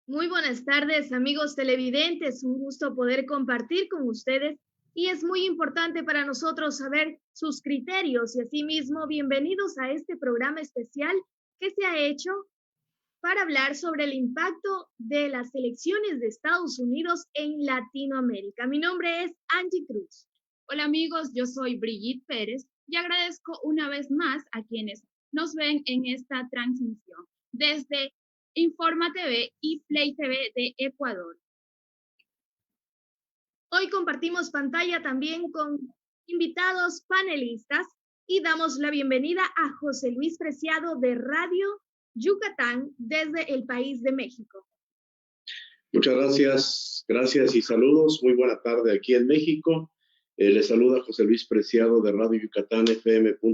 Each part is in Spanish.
Muy buenas tardes, amigos televidentes. Un gusto poder compartir con ustedes y es muy importante para nosotros saber sus criterios y asimismo bienvenidos a este programa especial que se ha hecho para hablar sobre el impacto de las elecciones de Estados Unidos en Latinoamérica. Mi nombre es Angie Cruz. Hola amigos, yo soy Brigitte Pérez y agradezco una vez más a quienes nos ven en esta transmisión desde Informa TV y Play TV de Ecuador. Hoy compartimos pantalla también con invitados panelistas y damos la bienvenida a José Luis Preciado de Radio Yucatán desde el país de México. Muchas gracias y saludos. Muy buena tarde aquí en México. Les saluda José Luis Preciado de Radio Yucatán FM.com.mx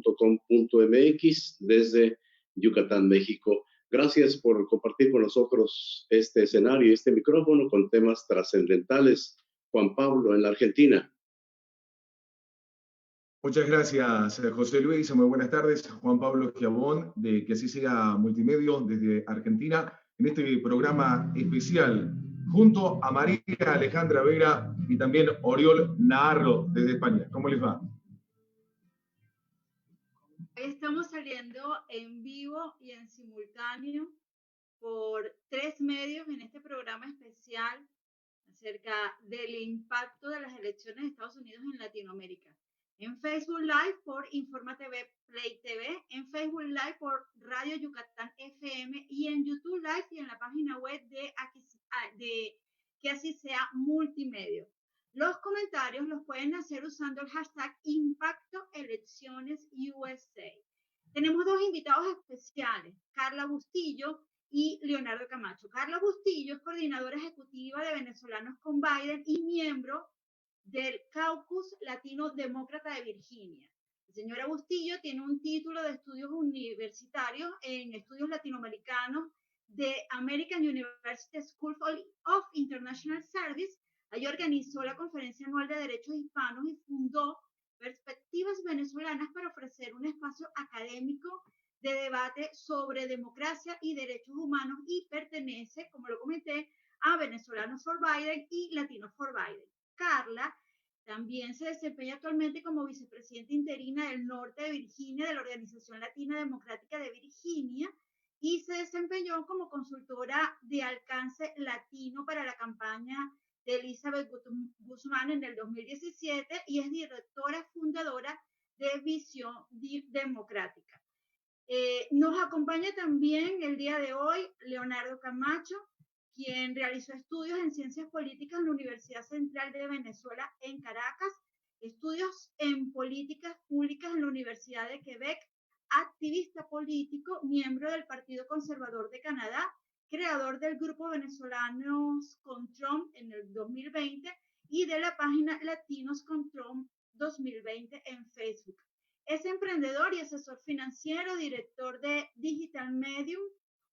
desde Yucatán, México. Gracias por compartir con nosotros este escenario y este micrófono con temas trascendentales. Juan Pablo, en la Argentina. Muchas gracias, José Luis. Muy buenas tardes. Juan Pablo Giabón, de Que Así Sea Multimedio, desde Argentina, en este programa especial, junto a María Alejandra Vera y también Oriol Naharro, desde España. ¿Cómo les va? Estamos saliendo en vivo y en simultáneo por 3 medios en este programa especial acerca del impacto de las elecciones de Estados Unidos en Latinoamérica. En Facebook Live por Informa TV, Play TV, en Facebook Live por Radio Yucatán FM y en YouTube Live y en la página web de Que Así Sea Multimedia. Los comentarios los pueden hacer usando el hashtag ImpactoEleccionesUSA. Tenemos dos invitados especiales, Carla Bustillo y Leonardo Camacho. Carla Bustillo es coordinadora ejecutiva de Venezolanos con Biden y miembro del Caucus Latino Demócrata de Virginia. La señora Bustillo tiene un título de estudios universitarios en estudios latinoamericanos de American University School of International Service. Allí organizó la Conferencia Anual de Derechos Hispanos y fundó Perspectivas Venezolanas para ofrecer un espacio académico de debate sobre democracia y derechos humanos y pertenece, como lo comenté, a Venezolanos for Biden y Latinos for Biden. Carla también se desempeña actualmente como vicepresidenta interina del norte de Virginia de la Organización Latina Democrática de Virginia y se desempeñó como consultora de alcance latino para la campaña de Elizabeth Guzmán en el 2017 y es directora fundadora de Visión Democrática. Nos acompaña también el día de hoy Leonardo Camacho, quien realizó estudios en ciencias políticas en la Universidad Central de Venezuela en Caracas, estudios en políticas públicas en la Universidad de Quebec, activista político, miembro del Partido Conservador de Canadá, creador del grupo Venezolanos con Trump en el 2020 y de la página Latinos con Trump 2020 en Facebook. Es emprendedor y asesor financiero, director de Digital Medium,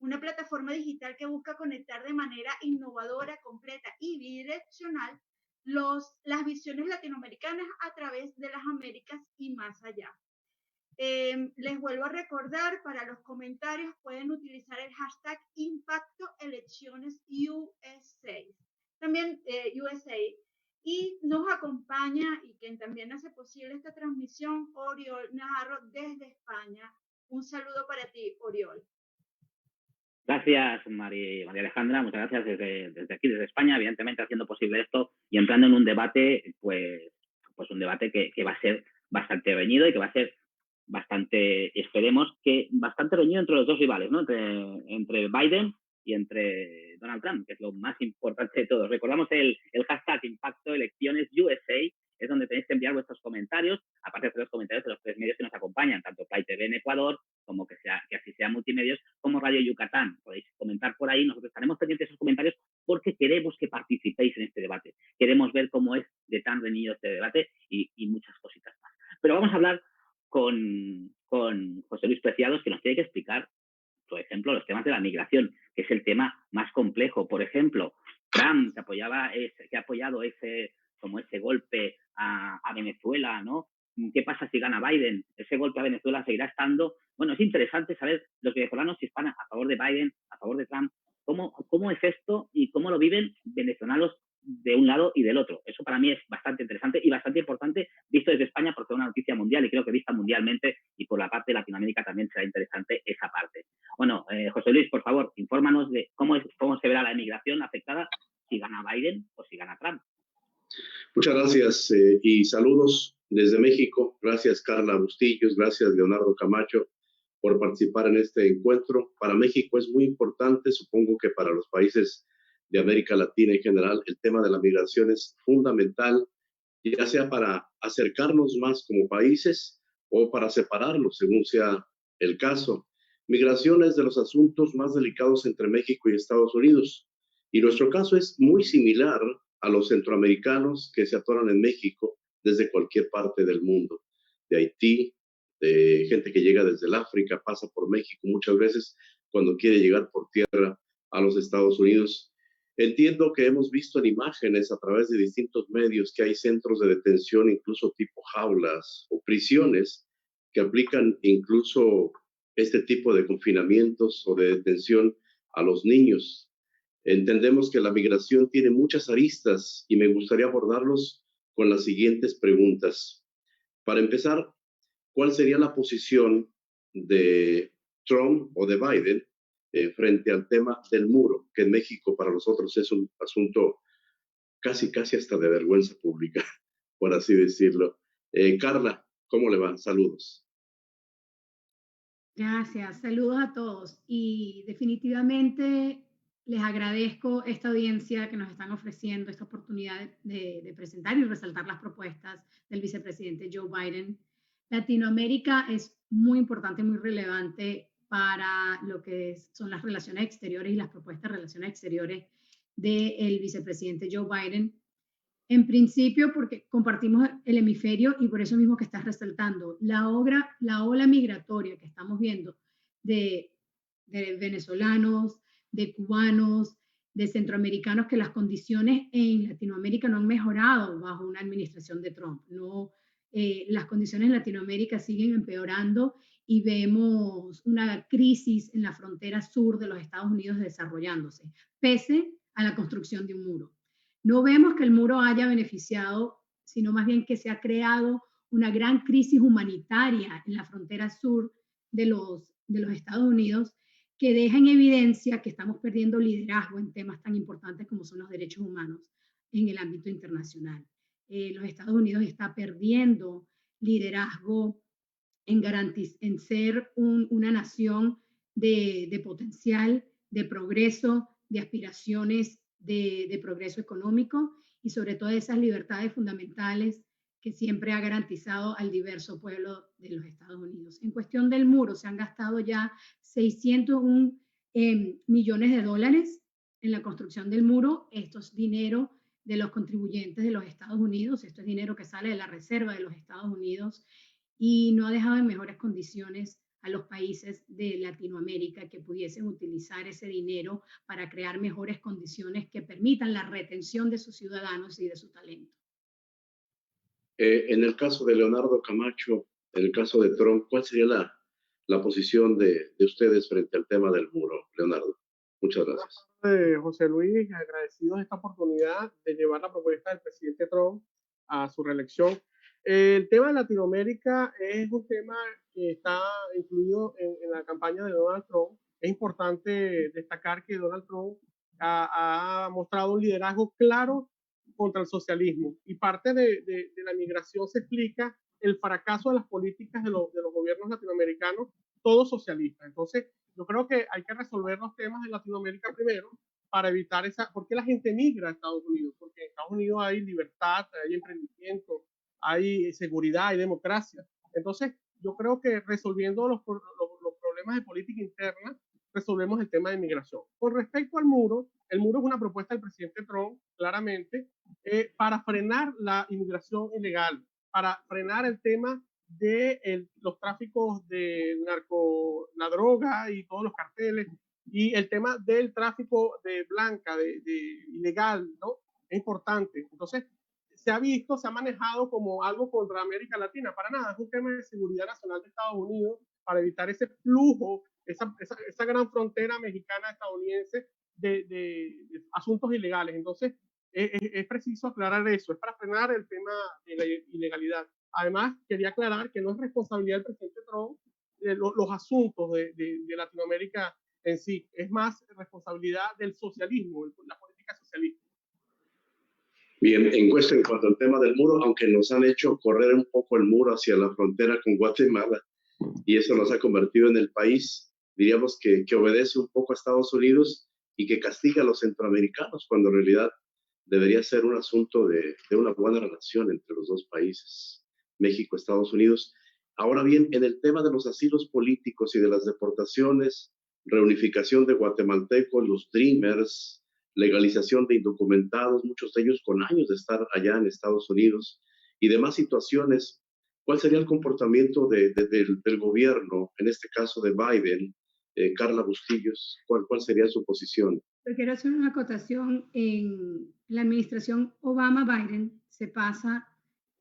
una plataforma digital que busca conectar de manera innovadora, completa y bidireccional las visiones latinoamericanas a través de las Américas y más allá. Les vuelvo a recordar, para los comentarios pueden utilizar el hashtag ImpactoEleccionesUSA. También USA. Y nos acompaña y quien también hace posible esta transmisión, Oriol Naharro desde España. Un saludo para ti, Oriol. Gracias, María Alejandra. Muchas gracias desde aquí, desde España, evidentemente haciendo posible esto y entrando en un debate, pues un debate que va a ser bastante reñido y que va a ser bastante, esperemos, que bastante reñido entre los dos rivales, ¿no? Entre Biden y entre Donald Trump, que es lo más importante de todos. Recordamos el hashtag ImpactoEleccionesUSA, es donde tenéis que enviar vuestros comentarios, aparte de los comentarios de los 3 medios que nos acompañan, tanto Play TV en Ecuador, como que Así Sea Multimedios, como Radio Yucatán. Podéis comentar por ahí, nosotros estaremos pendientes de esos comentarios porque queremos que participéis en este debate. Queremos ver cómo es de tan reñido este debate y muchas cositas más. Pero vamos a hablar con José Luis Preciados, que nos tiene que explicar, por ejemplo, los temas de la migración, que es el tema más complejo. Por ejemplo, Trump, que ha apoyado ese golpe a Venezuela, ¿no? ¿Qué pasa si gana Biden? ¿Ese golpe a Venezuela seguirá estando? Bueno, es interesante saber los venezolanos si están a favor de Biden, a favor de Trump, cómo es esto y cómo lo viven venezolanos de un lado y del otro. Eso para mí es bastante interesante y bastante importante visto desde España porque es una noticia mundial y creo que vista mundialmente y por la parte de Latinoamérica también será interesante esa parte. Bueno, José Luis, por favor, infórmanos de cómo se verá la emigración afectada si gana Biden o si gana Trump. Muchas gracias y saludos desde México. Gracias Carla Bustillos, gracias Leonardo Camacho por participar en este encuentro. Para México es muy importante, supongo que para los países de América Latina en general, el tema de la migración es fundamental, ya sea para acercarnos más como países o para separarnos, según sea el caso. Migración es de los asuntos más delicados entre México y Estados Unidos. Y nuestro caso es muy similar a los centroamericanos que se atoran en México desde cualquier parte del mundo, de Haití, de gente que llega desde el África, pasa por México muchas veces cuando quiere llegar por tierra a los Estados Unidos. Entiendo que hemos visto en imágenes a través de distintos medios que hay centros de detención, incluso tipo jaulas o prisiones, que aplican incluso este tipo de confinamientos o de detención a los niños. Entendemos que la migración tiene muchas aristas y me gustaría abordarlos con las siguientes preguntas. Para empezar, ¿cuál sería la posición de Trump o de Biden frente al tema del muro, que en México para nosotros es un asunto casi hasta de vergüenza pública, por así decirlo? Carla, ¿cómo le va? Saludos. Gracias, saludos a todos y definitivamente les agradezco esta audiencia que nos están ofreciendo, esta oportunidad de presentar y resaltar las propuestas del vicepresidente Joe Biden. Latinoamérica es muy importante, muy relevante para lo que son las relaciones exteriores y las propuestas de relaciones exteriores del vicepresidente Joe Biden. En principio, porque compartimos el hemisferio y por eso mismo que estás resaltando, la ola migratoria que estamos viendo de venezolanos, de cubanos, de centroamericanos, que las condiciones en Latinoamérica no han mejorado bajo una administración de Trump. No, las condiciones en Latinoamérica siguen empeorando y vemos una crisis en la frontera sur de los Estados Unidos desarrollándose, pese a la construcción de un muro. No vemos que el muro haya beneficiado, sino más bien que se ha creado una gran crisis humanitaria en la frontera sur de los Estados Unidos, que deja en evidencia que estamos perdiendo liderazgo en temas tan importantes como son los derechos humanos en el ámbito internacional. Los Estados Unidos está perdiendo liderazgo en ser una nación de potencial, de progreso, de aspiraciones de progreso económico y sobre todo esas libertades fundamentales que siempre ha garantizado al diverso pueblo de los Estados Unidos. En cuestión del muro, se han gastado ya 601 millones de dólares en la construcción del muro. Esto es dinero de los contribuyentes de los Estados Unidos, esto es dinero que sale de la reserva de los Estados Unidos y no ha dejado en mejores condiciones a los países de Latinoamérica que pudiesen utilizar ese dinero para crear mejores condiciones que permitan la retención de sus ciudadanos y de su talento. En el caso de Leonardo Camacho, en el caso de Trump, ¿cuál sería la posición de ustedes frente al tema del muro, Leonardo? Muchas gracias. José Luis, agradecidos de esta oportunidad de llevar la propuesta del presidente Trump a su reelección. El tema de Latinoamérica es un tema que está incluido en la campaña de Donald Trump. Es importante destacar que Donald Trump ha mostrado un liderazgo claro contra el socialismo y parte de la migración se explica el fracaso de las políticas de los gobiernos latinoamericanos, todos socialistas. Entonces, yo creo que hay que resolver los temas de Latinoamérica primero para evitar ¿por qué la gente migra a Estados Unidos? Porque en Estados Unidos hay libertad, hay emprendimiento, hay seguridad, hay democracia. Entonces, yo creo que resolviendo los problemas de política interna, resolvemos el tema de migración. Con respecto al muro, el muro es una propuesta del presidente Trump, claramente, para frenar la inmigración ilegal, para frenar el tema de los tráficos de la droga y todos los carteles, y el tema del tráfico de blanca, de ilegal, ¿no? Es importante. Entonces, se ha manejado como algo contra América Latina. Para nada, es un tema de seguridad nacional de Estados Unidos para evitar ese flujo, esa gran frontera mexicana-estadounidense de asuntos ilegales. Entonces, es preciso aclarar eso, es para frenar el tema de la ilegalidad. Además, quería aclarar que no es responsabilidad del presidente Trump los asuntos de Latinoamérica en sí, es más responsabilidad del socialismo, la política socialista. Bien, encuesta en cuanto al tema del muro, aunque nos han hecho correr un poco el muro hacia la frontera con Guatemala, y eso nos ha convertido en el país, diríamos que obedece un poco a Estados Unidos y que castiga a los centroamericanos, cuando en realidad debería ser un asunto de una buena relación entre los dos países, México, Estados Unidos. Ahora bien, en el tema de los asilos políticos y de las deportaciones, reunificación de guatemaltecos, los Dreamers, legalización de indocumentados, muchos de ellos con años de estar allá en Estados Unidos, y demás situaciones, ¿cuál sería el comportamiento del gobierno, en este caso de Biden? Carla Bustillos, ¿cuál sería su posición? Yo quiero hacer una acotación. En la administración Obama-Biden se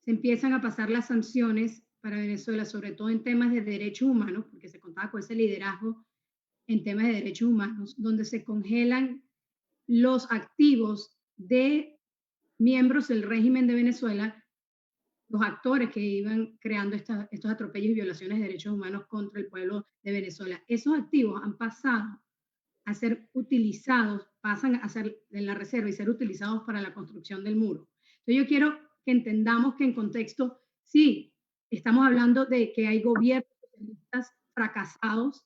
empiezan a pasar las sanciones para Venezuela, sobre todo en temas de derechos humanos, porque se contaba con ese liderazgo en temas de derechos humanos, donde se congelan los activos de miembros del régimen de Venezuela, los actores que iban creando estos atropellos y violaciones de derechos humanos contra el pueblo de Venezuela. Esos activos han pasado a ser utilizados, pasan a ser de la reserva y ser utilizados para la construcción del muro. Entonces yo quiero que entendamos que en contexto, sí, estamos hablando de que hay gobiernos socialistas fracasados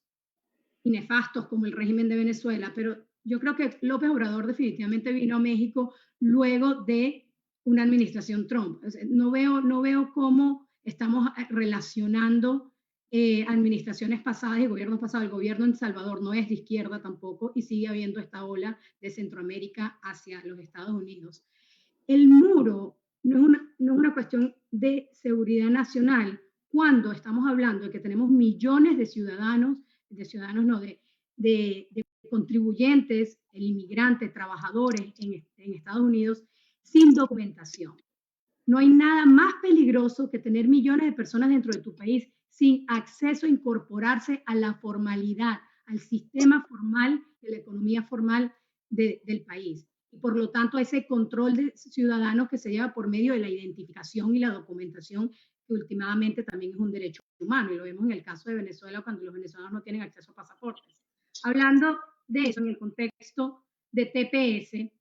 y nefastos como el régimen de Venezuela, pero yo creo que López Obrador definitivamente vino a México luego de una administración Trump. No veo cómo estamos relacionando administraciones pasadas y gobiernos pasados. El gobierno en Salvador no es de izquierda tampoco y sigue habiendo esta ola de Centroamérica hacia los Estados Unidos. El muro no es una cuestión de seguridad nacional cuando estamos hablando de que tenemos millones de ciudadanos, de contribuyentes, el inmigrante, trabajadores en Estados Unidos sin documentación. No hay nada más peligroso que tener millones de personas dentro de tu país sin acceso a incorporarse a la formalidad, al sistema formal de la economía formal del país. Y por lo tanto, ese control de ciudadanos que se lleva por medio de la identificación y la documentación, que últimamente también es un derecho humano, y lo vemos en el caso de Venezuela cuando los venezolanos no tienen acceso a pasaportes. Hablando de eso en el contexto de TPS,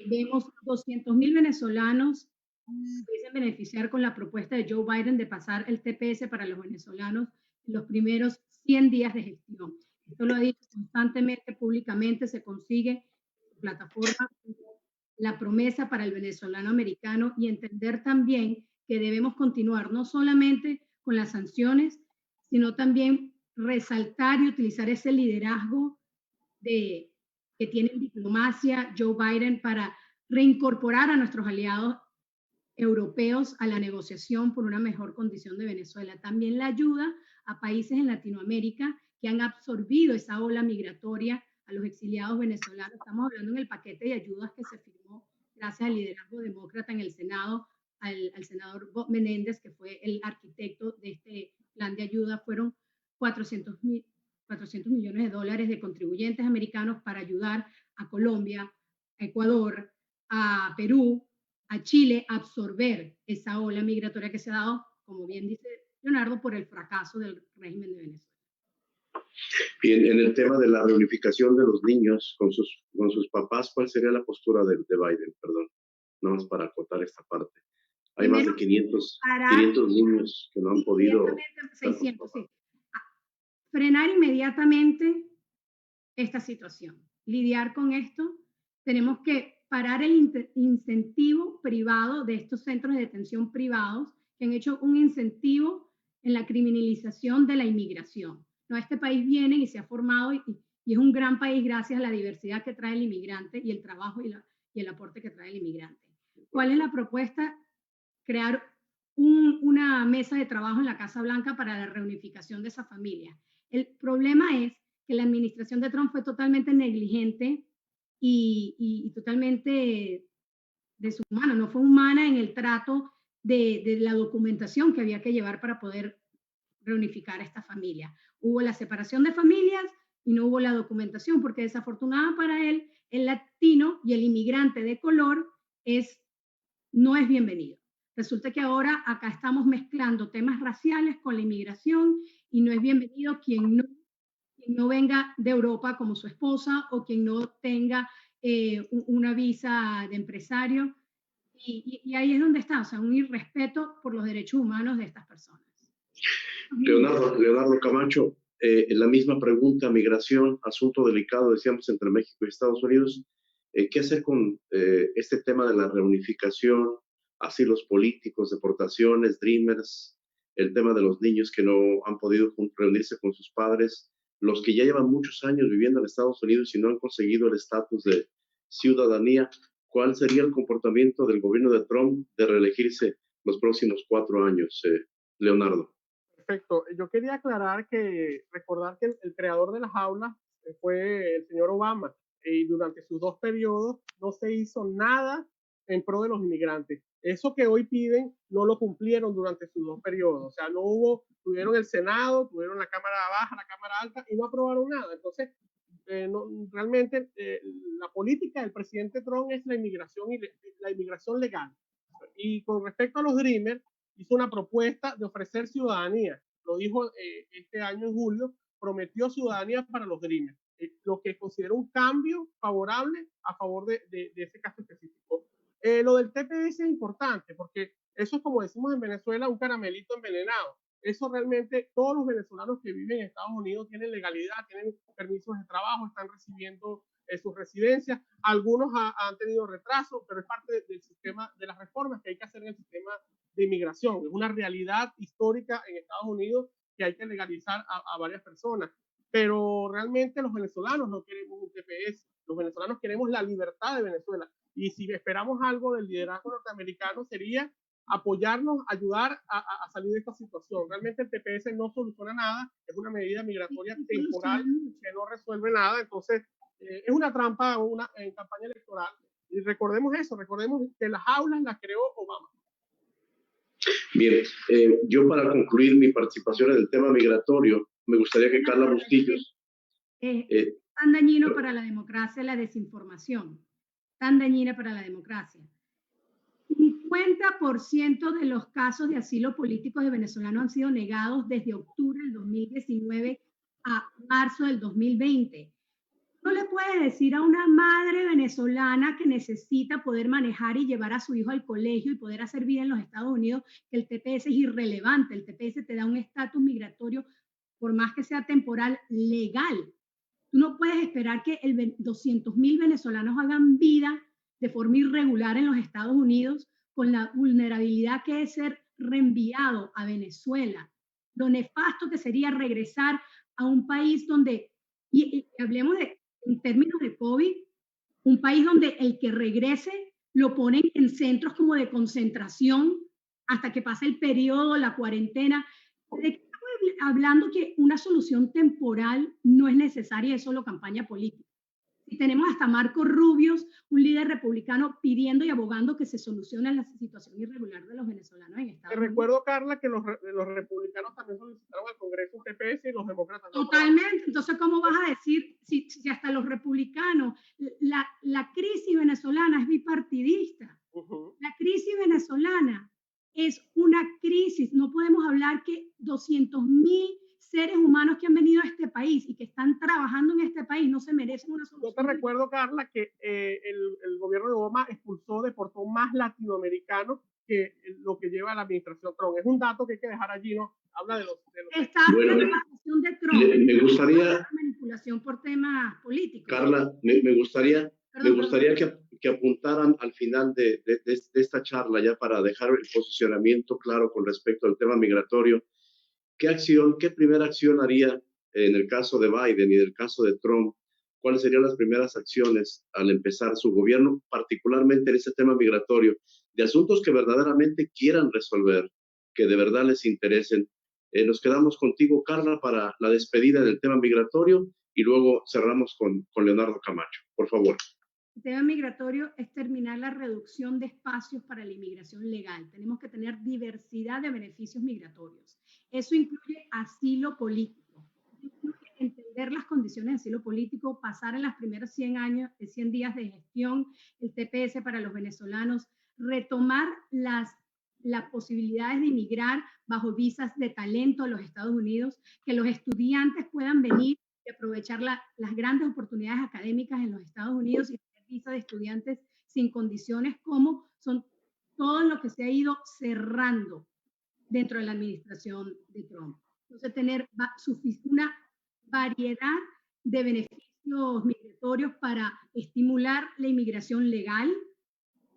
vemos 200.000 venezolanos pueden beneficiar con la propuesta de Joe Biden de pasar el TPS para los venezolanos en los primeros 100 días de gestión. Esto lo ha dicho constantemente, públicamente, se consigue en plataforma la promesa para el venezolano americano, y entender también que debemos continuar no solamente con las sanciones, sino también resaltar y utilizar ese liderazgo que tiene en diplomacia Joe Biden para reincorporar a nuestros aliados europeos a la negociación por una mejor condición de Venezuela. También la ayuda a países en Latinoamérica que han absorbido esa ola migratoria a los exiliados venezolanos. Estamos hablando en el paquete de ayudas que se firmó gracias al liderazgo demócrata en el Senado, al senador Bob Menéndez, que fue el arquitecto de este plan de ayuda. Fueron 400 millones de dólares de contribuyentes americanos para ayudar a Colombia, a Ecuador, a Perú, a Chile a absorber esa ola migratoria que se ha dado, como bien dice Leonardo, por el fracaso del régimen de Venezuela. Bien, en el tema de la reunificación de los niños con sus papás, ¿cuál sería la postura de Biden? Perdón, nada más para acotar esta parte. Hay primero, más de 500 niños que no han podido... 600, sí. Frenar inmediatamente esta situación, lidiar con esto. Tenemos que parar el incentivo privado de estos centros de detención privados que han hecho un incentivo en la criminalización de la inmigración. No, este país viene y se ha formado y es un gran país gracias a la diversidad que trae el inmigrante y el trabajo y el aporte que trae el inmigrante. ¿Cuál es la propuesta? Crear una mesa de trabajo en la Casa Blanca para la reunificación de esa familia. El problema es que la administración de Trump fue totalmente negligente y totalmente deshumana, no fue humana en el trato de la documentación que había que llevar para poder reunificar a esta familia. Hubo la separación de familias y no hubo la documentación, porque desafortunadamente para él, el latino y el inmigrante de color no es bienvenido. Resulta que ahora acá estamos mezclando temas raciales con la inmigración y no es bienvenido quien no venga de Europa como su esposa o quien no tenga una visa de empresario. Y ahí es donde está, o sea, un irrespeto por los derechos humanos de estas personas. Leonardo Camacho, la misma pregunta, migración, asunto delicado, decíamos, entre México y Estados Unidos. ¿Qué hacer con este tema de la reunificación, asilos políticos, deportaciones, Dreamers, el tema de los niños que no han podido reunirse con sus padres, los que ya llevan muchos años viviendo en Estados Unidos y no han conseguido el estatus de ciudadanía? ¿Cuál sería el comportamiento del gobierno de Trump de reelegirse los próximos 4 años, Leonardo? Perfecto. Yo quería recordar que el creador de las aulas fue el señor Obama, y durante sus 2 periodos no se hizo nada en pro de los inmigrantes. Eso que hoy piden no lo cumplieron durante sus 2 periodos. O sea, tuvieron el Senado, tuvieron la Cámara Baja, la Cámara Alta y no aprobaron nada. Entonces, realmente la política del presidente Trump es la inmigración legal. Y con respecto a los Dreamers, hizo una propuesta de ofrecer ciudadanía. Lo dijo este año en julio, prometió ciudadanía para los Dreamers, lo que considero un cambio favorable a favor de ese caso específico. Lo del TPS es importante porque eso es, como decimos en Venezuela, un caramelito envenenado. Eso realmente, todos los venezolanos que viven en Estados Unidos tienen legalidad, tienen permisos de trabajo, están recibiendo sus residencias. Algunos han tenido retraso, pero es parte del sistema, de las reformas que hay que hacer en el sistema de inmigración. Es una realidad histórica en Estados Unidos que hay que legalizar a varias personas. Pero realmente los venezolanos no queremos un TPS. Los venezolanos queremos la libertad de Venezuela. Y si esperamos algo del liderazgo norteamericano sería apoyarnos, ayudar a salir de esta situación. Realmente el TPS no soluciona nada, es una medida migratoria temporal que no resuelve nada. Entonces, es una trampa en campaña electoral. Y recordemos que las aulas las creó Obama. Bien, yo para concluir mi participación en el tema migratorio, me gustaría que Carla Bustillos... tan dañino para la democracia la desinformación, tan dañina para la democracia. 50% de los casos de asilo político de venezolanos han sido negados desde octubre del 2019 a marzo del 2020. No le puede decir a una madre venezolana que necesita poder manejar y llevar a su hijo al colegio y poder hacer vida en los Estados Unidos que el TPS es irrelevante. El TPS te da un estatus migratorio, por más que sea temporal, legal. Tú no puedes esperar que 200.000 venezolanos hagan vida de forma irregular en los Estados Unidos con la vulnerabilidad que es ser reenviado a Venezuela. Lo nefasto que sería regresar a un país donde, y hablemos en términos de COVID, un país donde el que regrese lo ponen en centros como de concentración hasta que pase el periodo, la cuarentena. ¿De qué estamos hablando? Que una solución temporal no es necesaria, es solo campaña política. Y tenemos hasta Marco Rubios, un líder republicano, pidiendo y abogando que se solucione la situación irregular de los venezolanos en Estados Unidos. Recuerdo, Carla, que los republicanos también solicitaron al Congreso un TPS y los demócratas no. Totalmente. Entonces, ¿cómo vas a decir si hasta los republicanos? La crisis venezolana es bipartidista. La crisis venezolana es una crisis. No podemos hablar que 200.000 seres humanos que han venido a este país y que están trabajando en este país no se merecen una solución. Yo te recuerdo, Carla, que el gobierno de Obama deportó más latinoamericanos que lo que lleva la administración Trump. Es un dato que hay que dejar allí, ¿no? Habla de los Está la administración de Trump. Me gustaría... manipulación por temas políticos. Carla, me gustaría que apuntaran al final de esta charla, ya para dejar el posicionamiento claro con respecto al tema migratorio. ¿Qué primera acción haría en el caso de Biden y en el caso de Trump? ¿Cuáles serían las primeras acciones al empezar su gobierno, particularmente en ese tema migratorio, de asuntos que verdaderamente quieran resolver, que de verdad les interesen? Nos quedamos contigo, Carla, para la despedida del tema migratorio y luego cerramos con Leonardo Camacho. Por favor. El tema migratorio es terminar la reducción de espacios para la inmigración legal. Tenemos que tener diversidad de beneficios migratorios. Eso incluye asilo político, incluye entender las condiciones de asilo político, pasar en los primeros 100 días de gestión, el TPS para los venezolanos, retomar las posibilidades de inmigrar bajo visas de talento a los Estados Unidos, que los estudiantes puedan venir y aprovechar las grandes oportunidades académicas en los Estados Unidos y tener visas de estudiantes sin condiciones, como son todo lo que se ha ido cerrando dentro de la administración de Trump. Entonces, tener una variedad de beneficios migratorios para estimular la inmigración legal,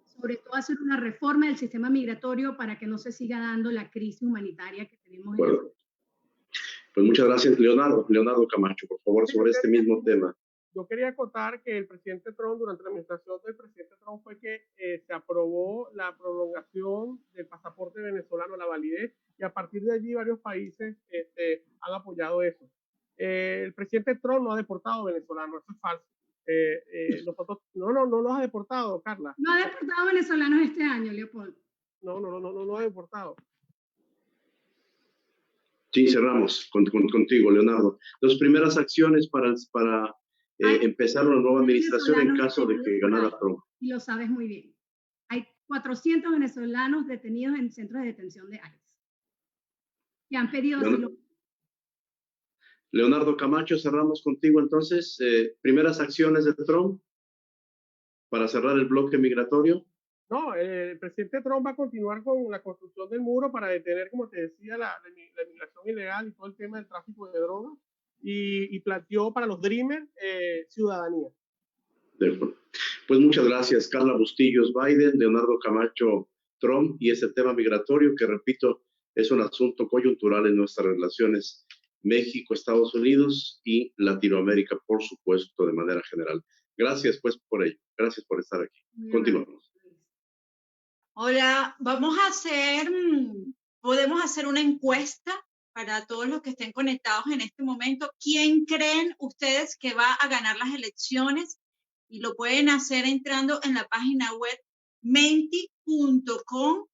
sobre todo hacer una reforma del sistema migratorio para que no se siga dando la crisis humanitaria que tenemos. Bueno, pues muchas gracias, Leonardo Camacho, por favor, sobre este mismo tema. Yo quería acotar que el presidente Trump, durante la administración del presidente Trump, fue que se aprobó la prolongación del pasaporte venezolano, la validez, y a partir de allí varios países han apoyado eso. El presidente Trump no ha deportado venezolanos, eso es falso. Nosotros, no los ha deportado, Carla. No ha deportado venezolanos este año, Leopoldo. No ha deportado. Sí, cerramos contigo, Leonardo. Las primeras acciones para empezar una nueva administración en caso de que ganara Trump. Y lo sabes muy bien. Hay 400 venezolanos detenidos en centros de detención de ICE que han pedido asilo. Leonardo Camacho, cerramos contigo entonces. Primeras acciones de Trump para cerrar el bloque migratorio. No, el presidente Trump va a continuar con la construcción del muro para detener, como te decía, la inmigración ilegal y todo el tema del tráfico de drogas, y planteó para los Dreamers ciudadanía. De acuerdo. Pues muchas gracias, Carla Bustillos Biden, Leonardo Camacho Trump, y ese tema migratorio que, repito, es un asunto coyuntural en nuestras relaciones México, Estados Unidos y Latinoamérica, por supuesto, de manera general. Gracias, pues, por ello. Gracias por estar aquí. Continuamos. Hola, podemos hacer una encuesta para todos los que estén conectados en este momento. ¿Quién creen ustedes que va a ganar las elecciones? Y lo pueden hacer entrando en la página web menti.com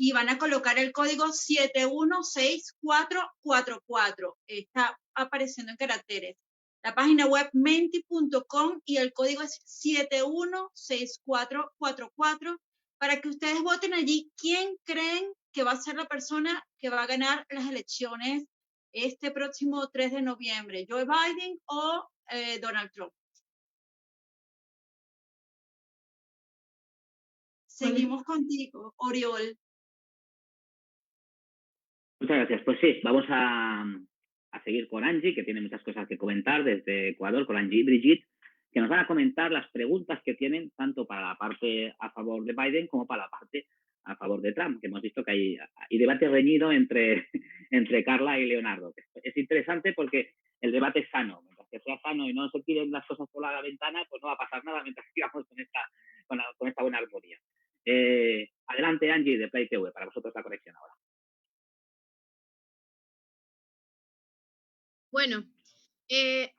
y van a colocar el código 716444. Está apareciendo en caracteres. La página web menti.com y el código es 716444 para que ustedes voten allí quién creen que va a ser la persona que va a ganar las elecciones este próximo 3 de noviembre, Joe Biden o Donald Trump. Seguimos contigo, Oriol. Muchas gracias. Pues sí, vamos a seguir con Angie, que tiene muchas cosas que comentar desde Ecuador, con Angie y Brigitte, que nos van a comentar las preguntas que tienen tanto para la parte a favor de Biden como para la parte a favor de Trump, que hemos visto que hay debate reñido entre Carla y Leonardo. Es interesante porque el debate es sano. Mientras que sea sano y no se tiren las cosas por la ventana, pues no va a pasar nada mientras sigamos con esta buena armonía. Adelante, Angie, de Play TV, para vosotros la conexión ahora. Bueno,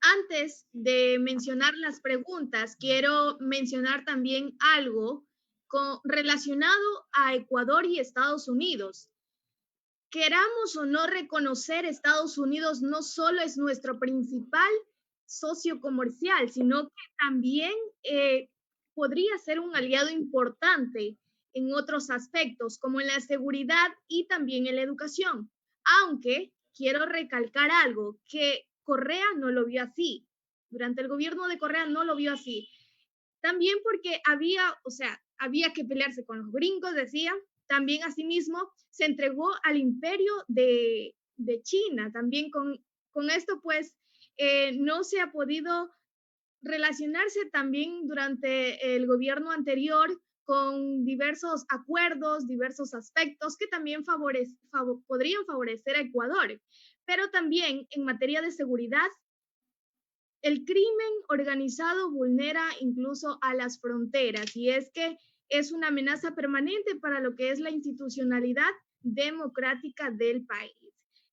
antes de mencionar las preguntas, quiero mencionar también algo relacionado a Ecuador y Estados Unidos. Queramos o no reconocer, Estados Unidos no solo es nuestro principal socio comercial, sino que también podría ser un aliado importante en otros aspectos, como en la seguridad y también en la educación. Aunque quiero recalcar algo, que Correa no lo vio así. Durante el gobierno de Correa no lo vio así. También porque había que pelearse con los gringos, decía. También asimismo se entregó al imperio de China. También con esto pues no se ha podido relacionarse también durante el gobierno anterior con diversos acuerdos, diversos aspectos que también podrían favorecer a Ecuador. Pero también en materia de seguridad, el crimen organizado vulnera incluso a las fronteras, y es que es una amenaza permanente para lo que es la institucionalidad democrática del país.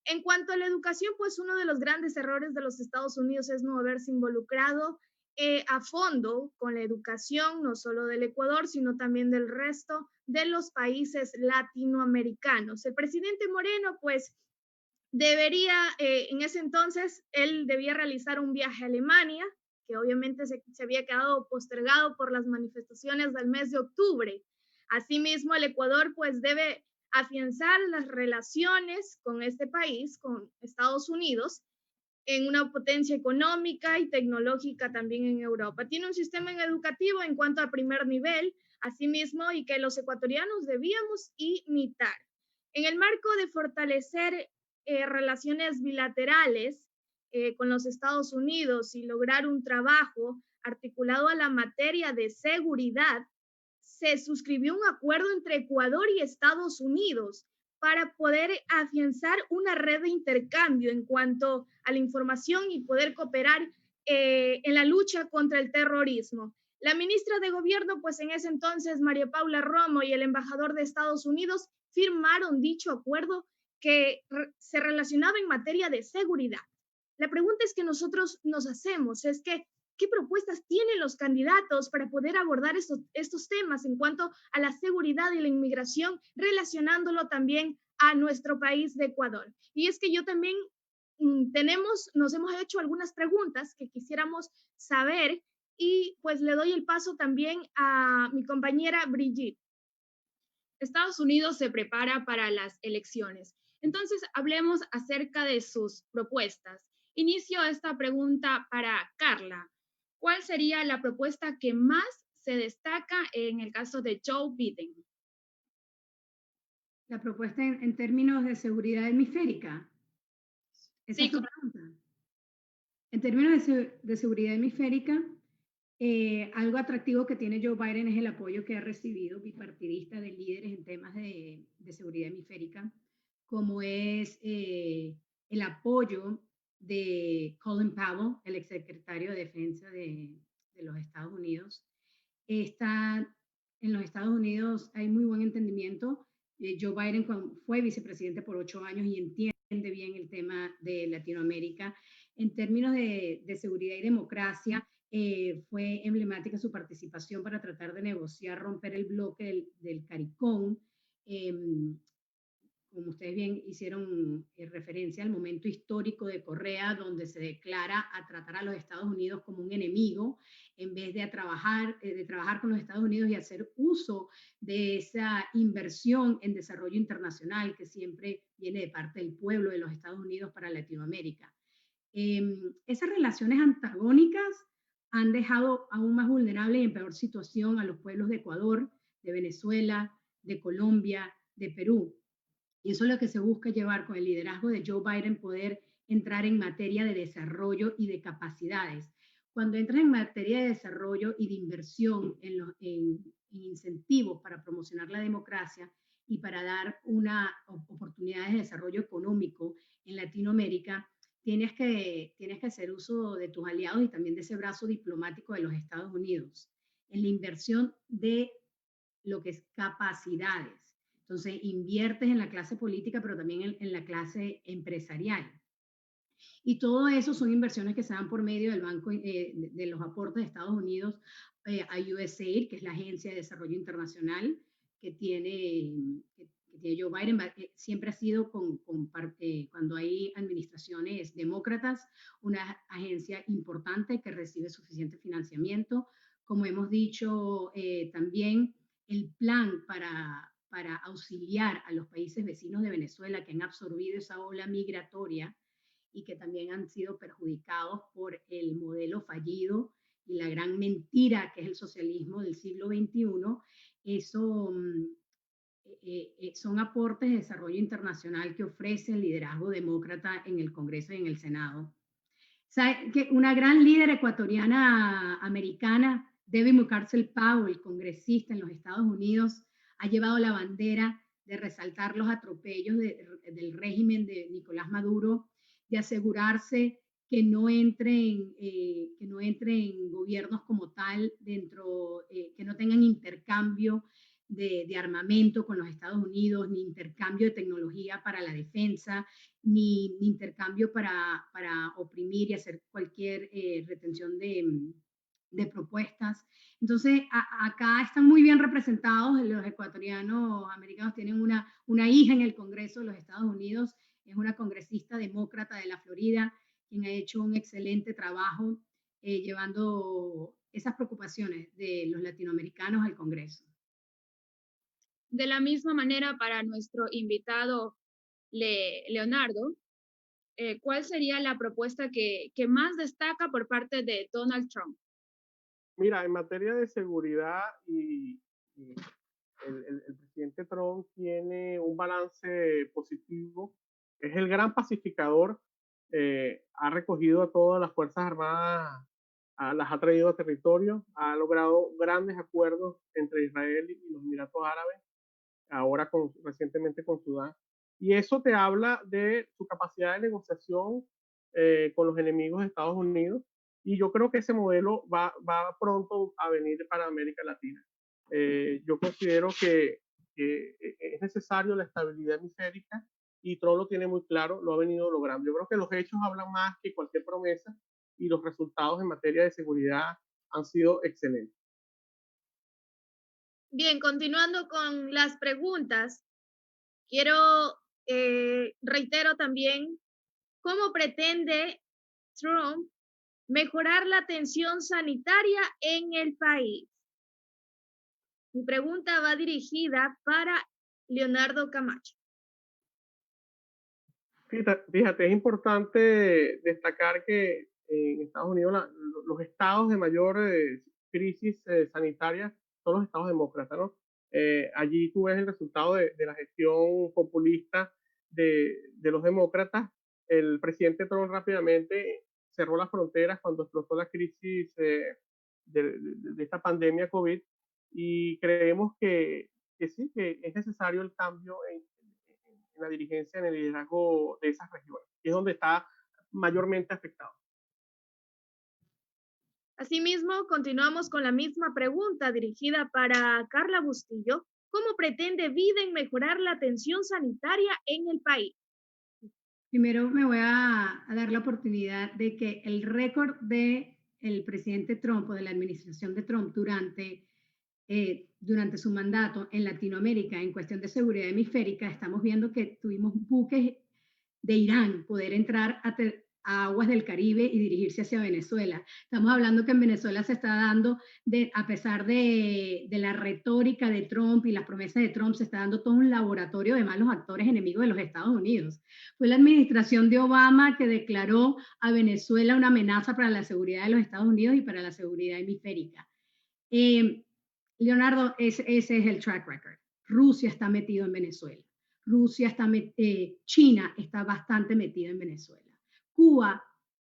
En cuanto a la educación, pues uno de los grandes errores de los Estados Unidos es no haberse involucrado a fondo con la educación, no solo del Ecuador, sino también del resto de los países latinoamericanos. El presidente Moreno, pues, debería, en ese entonces, él debía realizar un viaje a Alemania, que obviamente se había quedado postergado por las manifestaciones del mes de octubre. Asimismo, el Ecuador pues debe afianzar las relaciones con este país, con Estados Unidos, en una potencia económica y tecnológica también en Europa. Tiene un sistema educativo en cuanto a primer nivel, asimismo, y que los ecuatorianos debíamos imitar. En el marco de fortalecer relaciones bilaterales con los Estados Unidos y lograr un trabajo articulado a la materia de seguridad, se suscribió un acuerdo entre Ecuador y Estados Unidos para poder afianzar una red de intercambio en cuanto a la información y poder cooperar en la lucha contra el terrorismo. La ministra de Gobierno, pues en ese entonces, María Paula Romo, y el embajador de Estados Unidos firmaron dicho acuerdo que se relacionaba en materia de seguridad. La pregunta es que nosotros nos hacemos, es que ¿qué propuestas tienen los candidatos para poder abordar estos temas en cuanto a la seguridad y la inmigración, relacionándolo también a nuestro país de Ecuador? Y es que yo también nos hemos hecho algunas preguntas que quisiéramos saber y pues le doy el paso también a mi compañera Brigitte. Estados Unidos se prepara para las elecciones. Entonces, hablemos acerca de sus propuestas. Inicio esta pregunta para Carla. ¿Cuál sería la propuesta que más se destaca en el caso de Joe Biden? La propuesta en términos de seguridad hemisférica. ¿Esa sí, es tu pregunta? En términos de seguridad hemisférica, algo atractivo que tiene Joe Biden es el apoyo que ha recibido bipartidista de líderes en temas de seguridad hemisférica, como es el apoyo de Colin Powell, el exsecretario de Defensa de los Estados Unidos. En los Estados Unidos hay muy buen entendimiento. Joe Biden fue vicepresidente por 8 años y entiende bien el tema de Latinoamérica. En términos de seguridad y democracia, fue emblemática su participación para tratar de negociar, romper el bloque del CARICOM. Como ustedes bien hicieron referencia al momento histórico de Correa, donde se declara a tratar a los Estados Unidos como un enemigo, en vez de trabajar con los Estados Unidos y hacer uso de esa inversión en desarrollo internacional que siempre viene de parte del pueblo de los Estados Unidos para Latinoamérica. Esas relaciones antagónicas han dejado aún más vulnerable y en peor situación a los pueblos de Ecuador, de Venezuela, de Colombia, de Perú. Y eso es lo que se busca llevar con el liderazgo de Joe Biden, poder entrar en materia de desarrollo y de capacidades. Cuando entras en materia de desarrollo y de inversión en incentivos para promocionar la democracia y para dar una oportunidad de desarrollo económico en Latinoamérica, tienes que hacer uso de tus aliados y también de ese brazo diplomático de los Estados Unidos en la inversión de lo que es capacidades. Entonces, inviertes en la clase política, pero también en la clase empresarial. Y todo eso son inversiones que se dan por medio del banco, de los aportes de Estados Unidos a USAID, que es la Agencia de Desarrollo Internacional que tiene Joe Biden. Siempre ha sido, cuando hay administraciones demócratas, una agencia importante que recibe suficiente financiamiento. Como hemos dicho, también el plan para auxiliar a los países vecinos de Venezuela que han absorbido esa ola migratoria y que también han sido perjudicados por el modelo fallido y la gran mentira que es el socialismo del siglo XXI. Eso son aportes de desarrollo internacional que ofrece el liderazgo demócrata en el Congreso y en el Senado. ¿Sabe que una gran líder ecuatoriana americana, Debbie Mucarsel Powell, congresista en los Estados Unidos, ha llevado la bandera de resaltar los atropellos del régimen de Nicolás Maduro, de asegurarse que no entren gobiernos como tal que no tengan intercambio de armamento con los Estados Unidos, ni intercambio de tecnología para la defensa, ni intercambio para oprimir y hacer cualquier retención de de propuestas. Entonces, acá están muy bien representados. Los ecuatorianos americanos tienen una hija en el Congreso de los Estados Unidos, es una congresista demócrata de la Florida, quien ha hecho un excelente trabajo llevando esas preocupaciones de los latinoamericanos al Congreso. De la misma manera, para nuestro invitado Leonardo, ¿cuál sería la propuesta que más destaca por parte de Donald Trump? Mira, en materia de seguridad y el presidente Trump tiene un balance positivo, es el gran pacificador, ha recogido a todas las Fuerzas Armadas, las ha traído a territorio, ha logrado grandes acuerdos entre Israel y los Emiratos Árabes, ahora recientemente con Sudán, y eso te habla de su capacidad de negociación con los enemigos de Estados Unidos, y yo creo que ese modelo va pronto a venir para América Latina. Yo considero que es necesario la estabilidad hemisférica y Trump lo tiene muy claro, lo ha venido logrando. Yo creo que los hechos hablan más que cualquier promesa y los resultados en materia de seguridad han sido excelentes. Bien, continuando con las preguntas, reitero también, ¿cómo pretende Trump mejorar la atención sanitaria en el país? Mi pregunta va dirigida para Leonardo Camacho. Fíjate, es importante destacar que en Estados Unidos los estados de mayor crisis sanitaria son los estados demócratas, ¿no? Allí tú ves el resultado de la gestión populista de los demócratas. El presidente Trump rápidamente cerró las fronteras cuando explotó la crisis de esta pandemia COVID, y creemos que sí, que es necesario el cambio en la dirigencia, en el liderazgo de esas regiones, que es donde está mayormente afectado. Asimismo, continuamos con la misma pregunta dirigida para Carla Bustillo. ¿Cómo pretende Biden mejorar la atención sanitaria en el país? Primero me voy a dar la oportunidad de que el récord del presidente Trump o de la administración de Trump durante su mandato en Latinoamérica en cuestión de seguridad hemisférica, estamos viendo que tuvimos buques de Irán poder entrar a aguas del Caribe y dirigirse hacia Venezuela. Estamos hablando que en Venezuela se está dando, a pesar de la retórica de Trump y las promesas de Trump, se está dando todo un laboratorio de malos actores enemigos de los Estados Unidos. Fue la administración de Obama que declaró a Venezuela una amenaza para la seguridad de los Estados Unidos y para la seguridad hemisférica. Leonardo, ese es el track record. Rusia está metido en Venezuela. China está bastante metida en Venezuela. Cuba,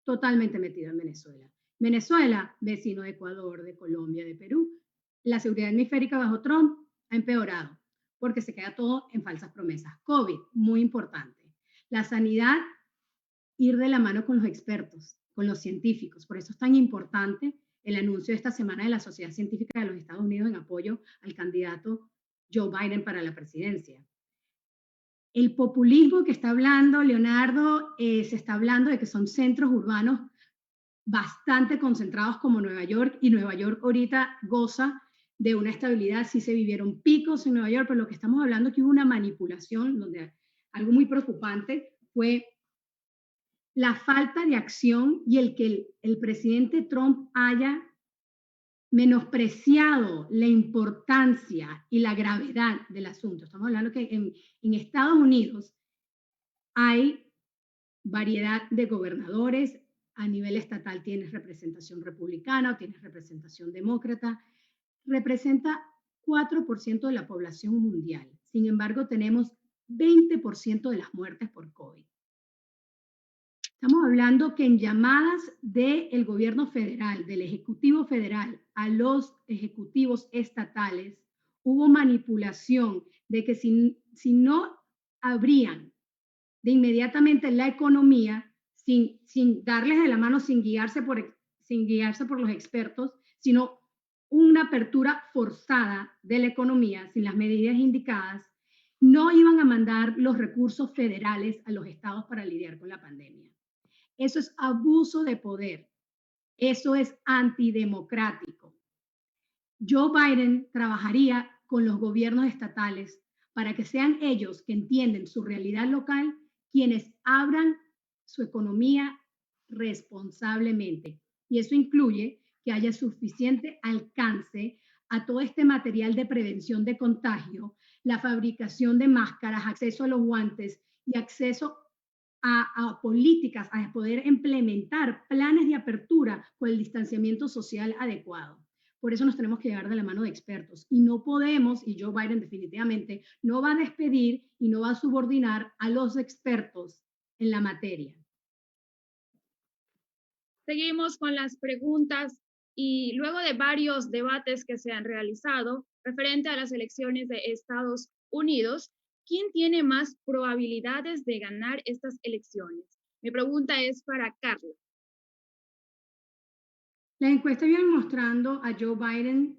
totalmente metido en Venezuela. Venezuela, vecino de Ecuador, de Colombia, de Perú. La seguridad hemisférica bajo Trump ha empeorado porque se queda todo en falsas promesas. COVID, muy importante. La sanidad, ir de la mano con los expertos, con los científicos. Por eso es tan importante el anuncio de esta semana de la Sociedad Científica de los Estados Unidos en apoyo al candidato Joe Biden para la presidencia. El populismo que está hablando Leonardo, se está hablando de que son centros urbanos bastante concentrados como Nueva York, y Nueva York ahorita goza de una estabilidad. Sí se vivieron picos en Nueva York, pero lo que estamos hablando es que hubo una manipulación, donde algo muy preocupante fue la falta de acción y el que el presidente Trump haya menospreciado la importancia y la gravedad del asunto. Estamos hablando que en Estados Unidos hay variedad de gobernadores. A nivel estatal tienes representación republicana o tienes representación demócrata. Representa 4% de la población mundial. Sin embargo, tenemos 20% de las muertes por COVID. Estamos hablando que en llamadas del gobierno federal, del Ejecutivo Federal, a los ejecutivos estatales, hubo manipulación de que si no abrían de inmediatamente la economía, sin darles de la mano, sin guiarse por los expertos, sino una apertura forzada de la economía, sin las medidas indicadas, no iban a mandar los recursos federales a los estados para lidiar con la pandemia. Eso es abuso de poder. Eso es antidemocrático. Joe Biden trabajaría con los gobiernos estatales para que sean ellos que entienden su realidad local quienes abran su economía responsablemente. Y eso incluye que haya suficiente alcance a todo este material de prevención de contagio, la fabricación de máscaras, acceso a los guantes y acceso a políticas, a poder implementar planes de apertura con el distanciamiento social adecuado. Por eso nos tenemos que llevar de la mano de expertos y no podemos, y Joe Biden definitivamente no va a despedir y no va a subordinar a los expertos en la materia. Seguimos con las preguntas y luego de varios debates que se han realizado referente a las elecciones de Estados Unidos, ¿quién tiene más probabilidades de ganar estas elecciones? Mi pregunta es para Carla. Las encuestas vienen mostrando a Joe Biden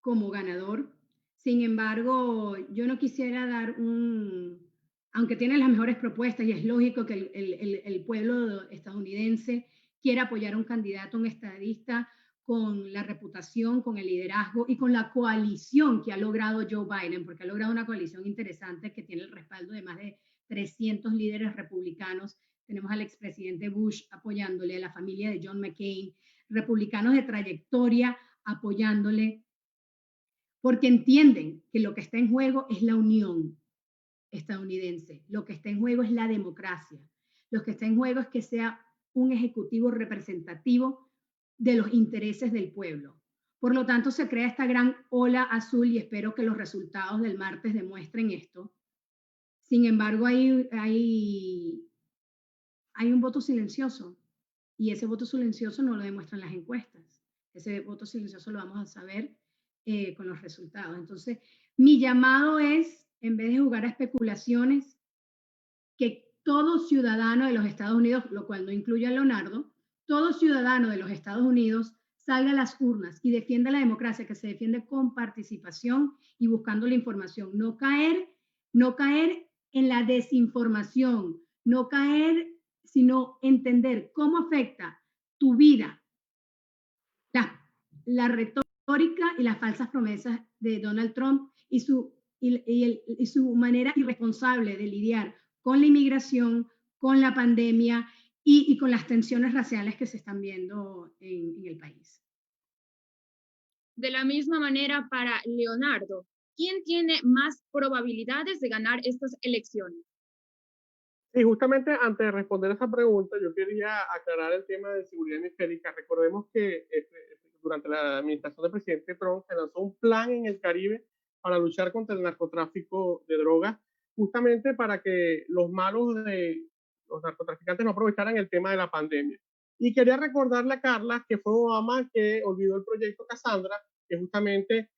como ganador. Sin embargo, yo no quisiera dar aunque tiene las mejores propuestas y es lógico que el pueblo estadounidense quiera apoyar a un candidato, un estadista con la reputación, con el liderazgo y con la coalición que ha logrado Joe Biden, porque ha logrado una coalición interesante que tiene el respaldo de más de 300 líderes republicanos. Tenemos al expresidente Bush apoyándole, a la familia de John McCain, republicanos de trayectoria apoyándole, porque entienden que lo que está en juego es la unión estadounidense, lo que está en juego es la democracia, lo que está en juego es que sea un ejecutivo representativo de los intereses del pueblo. Por lo tanto, se crea esta gran ola azul y espero que los resultados del martes demuestren esto. Sin embargo, hay un voto silencioso y ese voto silencioso no lo demuestran las encuestas. Ese voto silencioso lo vamos a saber con los resultados. Entonces, mi llamado es, en vez de jugar a especulaciones, que todo ciudadano de los Estados Unidos, lo cual no incluye a Leonardo, todo ciudadano de los Estados Unidos salga a las urnas y defienda la democracia, que se defiende con participación y buscando la información. No caer en la desinformación, no caer, sino entender cómo afecta tu vida la retórica y las falsas promesas de Donald Trump y su manera irresponsable de lidiar con la inmigración, con la pandemia y con las tensiones raciales que se están viendo en el país. De la misma manera, para Leonardo, ¿quién tiene más probabilidades de ganar estas elecciones? Sí, justamente antes de responder esa pregunta, yo quería aclarar el tema de seguridad hemisférica. Recordemos que durante la administración del presidente Trump se lanzó un plan en el Caribe para luchar contra el narcotráfico de drogas, justamente para que los malos de los narcotraficantes no aprovecharan el tema de la pandemia. Y quería recordarle a Carla que fue Obama que olvidó el proyecto Cassandra, que justamente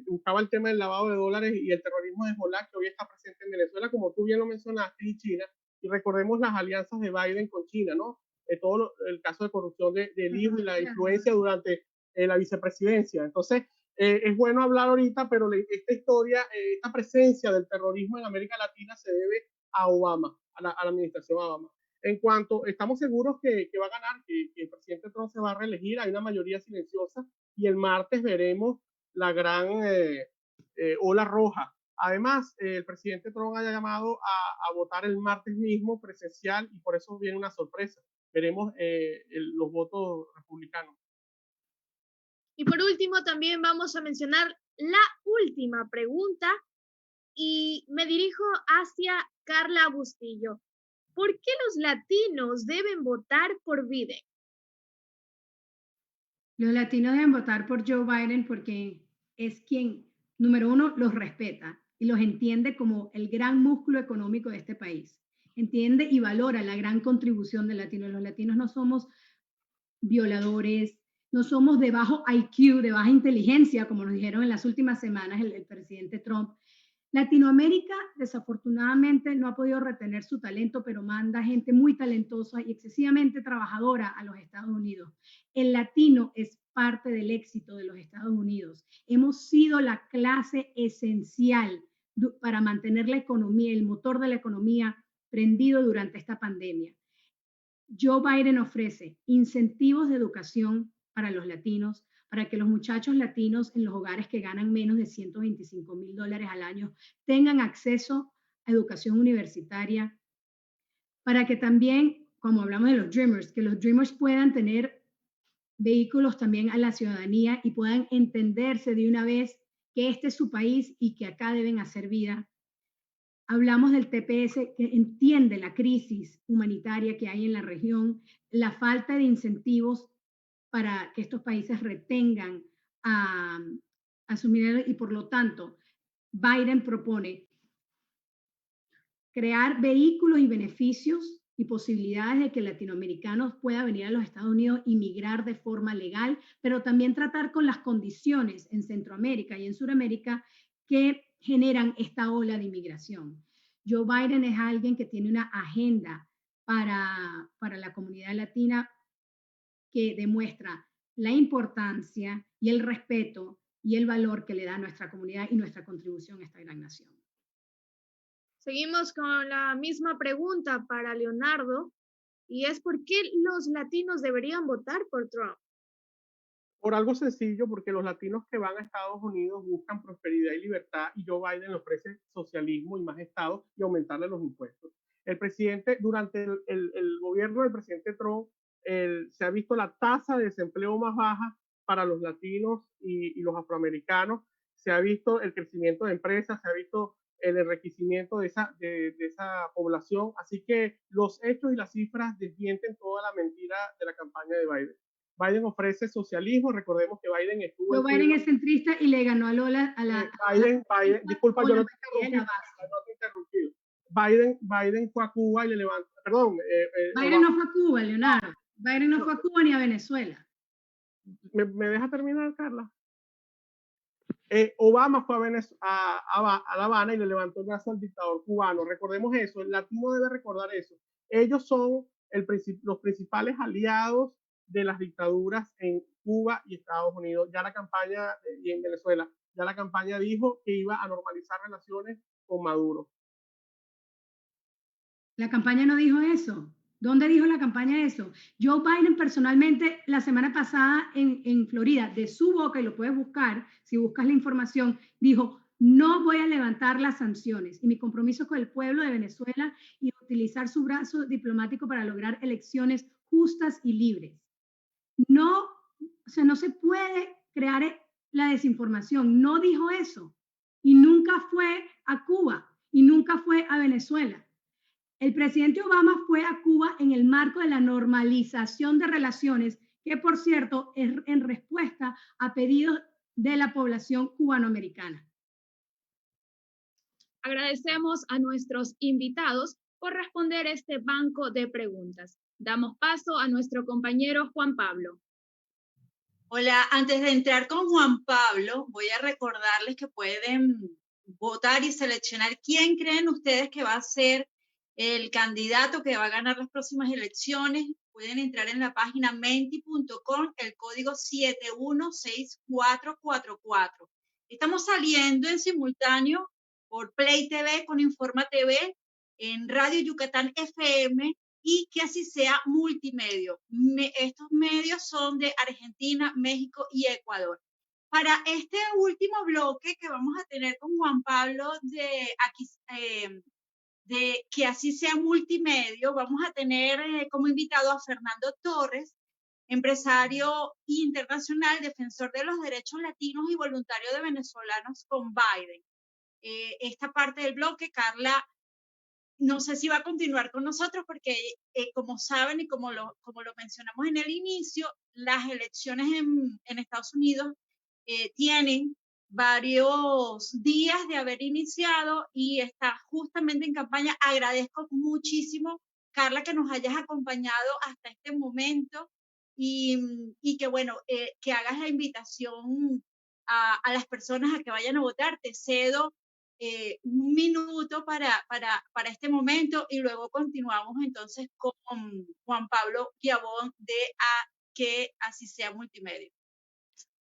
buscaba el tema del lavado de dólares y el terrorismo de Hezbollah, que hoy está presente en Venezuela, como tú bien lo mencionaste, y China. Y recordemos las alianzas de Biden con China, ¿no? El caso de corrupción del hijo y la influencia durante la vicepresidencia. Entonces, es bueno hablar ahorita, pero esta historia, esta presencia del terrorismo en América Latina se debe a Obama, a la administración Obama. En cuanto estamos seguros que va a ganar, que el presidente Trump se va a reelegir, hay una mayoría silenciosa y el martes veremos la gran ola roja. Además, el presidente Trump ha llamado a votar el martes mismo presencial y por eso viene una sorpresa. Veremos los votos republicanos. Y por último, también vamos a mencionar la última pregunta y me dirijo hacia Carla Bustillo. ¿Por qué los latinos deben votar por Biden? Los latinos deben votar por Joe Biden porque es quien, número uno, los respeta y los entiende como el gran músculo económico de este país. Entiende y valora la gran contribución del latino. Los latinos no somos violadores, no somos de bajo IQ, de baja inteligencia, como nos dijeron en las últimas semanas el presidente Trump. Latinoamérica, desafortunadamente, no ha podido retener su talento, pero manda gente muy talentosa y excesivamente trabajadora a los Estados Unidos. El latino es parte del éxito de los Estados Unidos. Hemos sido la clase esencial para mantener la economía, el motor de la economía prendido durante esta pandemia. Joe Biden ofrece incentivos de educación para los latinos, para que los muchachos latinos en los hogares que ganan menos de $125,000 al año tengan acceso a educación universitaria, para que también, como hablamos de los Dreamers, que los Dreamers puedan tener vehículos también a la ciudadanía y puedan entenderse de una vez que este es su país y que acá deben hacer vida. Hablamos del TPS, que entiende la crisis humanitaria que hay en la región, la falta de incentivos para que estos países retengan a su minero, y por lo tanto Biden propone crear vehículos y beneficios y posibilidades de que latinoamericanos puedan venir a los Estados Unidos y migrar de forma legal, pero también tratar con las condiciones en Centroamérica y en Sudamérica que generan esta ola de inmigración. Joe Biden es alguien que tiene una agenda para la comunidad latina que demuestra la importancia y el respeto y el valor que le da a nuestra comunidad y nuestra contribución a esta gran nación. Seguimos con la misma pregunta para Leonardo, y es ¿por qué los latinos deberían votar por Trump? Por algo sencillo, porque los latinos que van a Estados Unidos buscan prosperidad y libertad, y Joe Biden le ofrece socialismo y más Estado y aumentarle los impuestos. El presidente, durante el gobierno del presidente Trump, se ha visto la tasa de desempleo más baja para los latinos y los afroamericanos, se ha visto el crecimiento de empresas, se ha visto el enriquecimiento de esa población, así que los hechos y las cifras desmienten toda la mentira de la campaña de Biden. Biden ofrece socialismo, recordemos que Biden estuvo... Joe Biden es centrista y le ganó a Lola a la... Biden, disculpa, yo no te he interrumpido. Biden fue a Cuba y le levantó... Perdón. Biden no fue a Cuba, Leonardo. Biden no fue a Cuba ni a Venezuela. ¿Me deja terminar, Carla? Obama fue a La Habana y le levantó el brazo al dictador cubano. Recordemos eso, el latino debe recordar eso. Ellos son los principales aliados de las dictaduras en Cuba y Estados Unidos. Ya la campaña, y en Venezuela, ya la campaña dijo que iba a normalizar relaciones con Maduro. La campaña no dijo eso. ¿Dónde dijo la campaña eso? Joe Biden personalmente la semana pasada en Florida, de su boca, y lo puedes buscar, si buscas la información, dijo, no voy a levantar las sanciones y mi compromiso con el pueblo de Venezuela y utilizar su brazo diplomático para lograr elecciones justas y libres. No, o sea, no se puede crear la desinformación. No dijo eso. Y nunca fue a Cuba y nunca fue a Venezuela. El presidente Obama fue a Cuba en el marco de la normalización de relaciones, que por cierto es en respuesta a pedidos de la población cubanoamericana. Agradecemos a nuestros invitados por responder este banco de preguntas. Damos paso a nuestro compañero Juan Pablo. Hola, antes de entrar con Juan Pablo, voy a recordarles que pueden votar y seleccionar quién creen ustedes que va a ser el candidato que va a ganar las próximas elecciones. Pueden entrar en la página menti.com, el código 716444. Estamos saliendo en simultáneo por Play TV con Informa TV, en Radio Yucatán FM y que así sea multimedio. Estos medios son de Argentina, México y Ecuador. Para este último bloque que vamos a tener con Juan Pablo de que así sea multimedio, vamos a tener como invitado a Fernando Torres, empresario internacional, defensor de los derechos latinos y voluntario de venezolanos con Biden. Esta parte del bloque, Carla, no sé si va a continuar con nosotros porque, como saben y como lo mencionamos en el inicio, las elecciones en Estados Unidos tienen varios días de haber iniciado y está justamente en campaña. Agradezco muchísimo, Carla, que nos hayas acompañado hasta este momento y que, bueno, que hagas la invitación a las personas a que vayan a votar. Te cedo un minuto para este momento y luego continuamos entonces con Juan Pablo Guiabón de Que Así Sea Multimedia.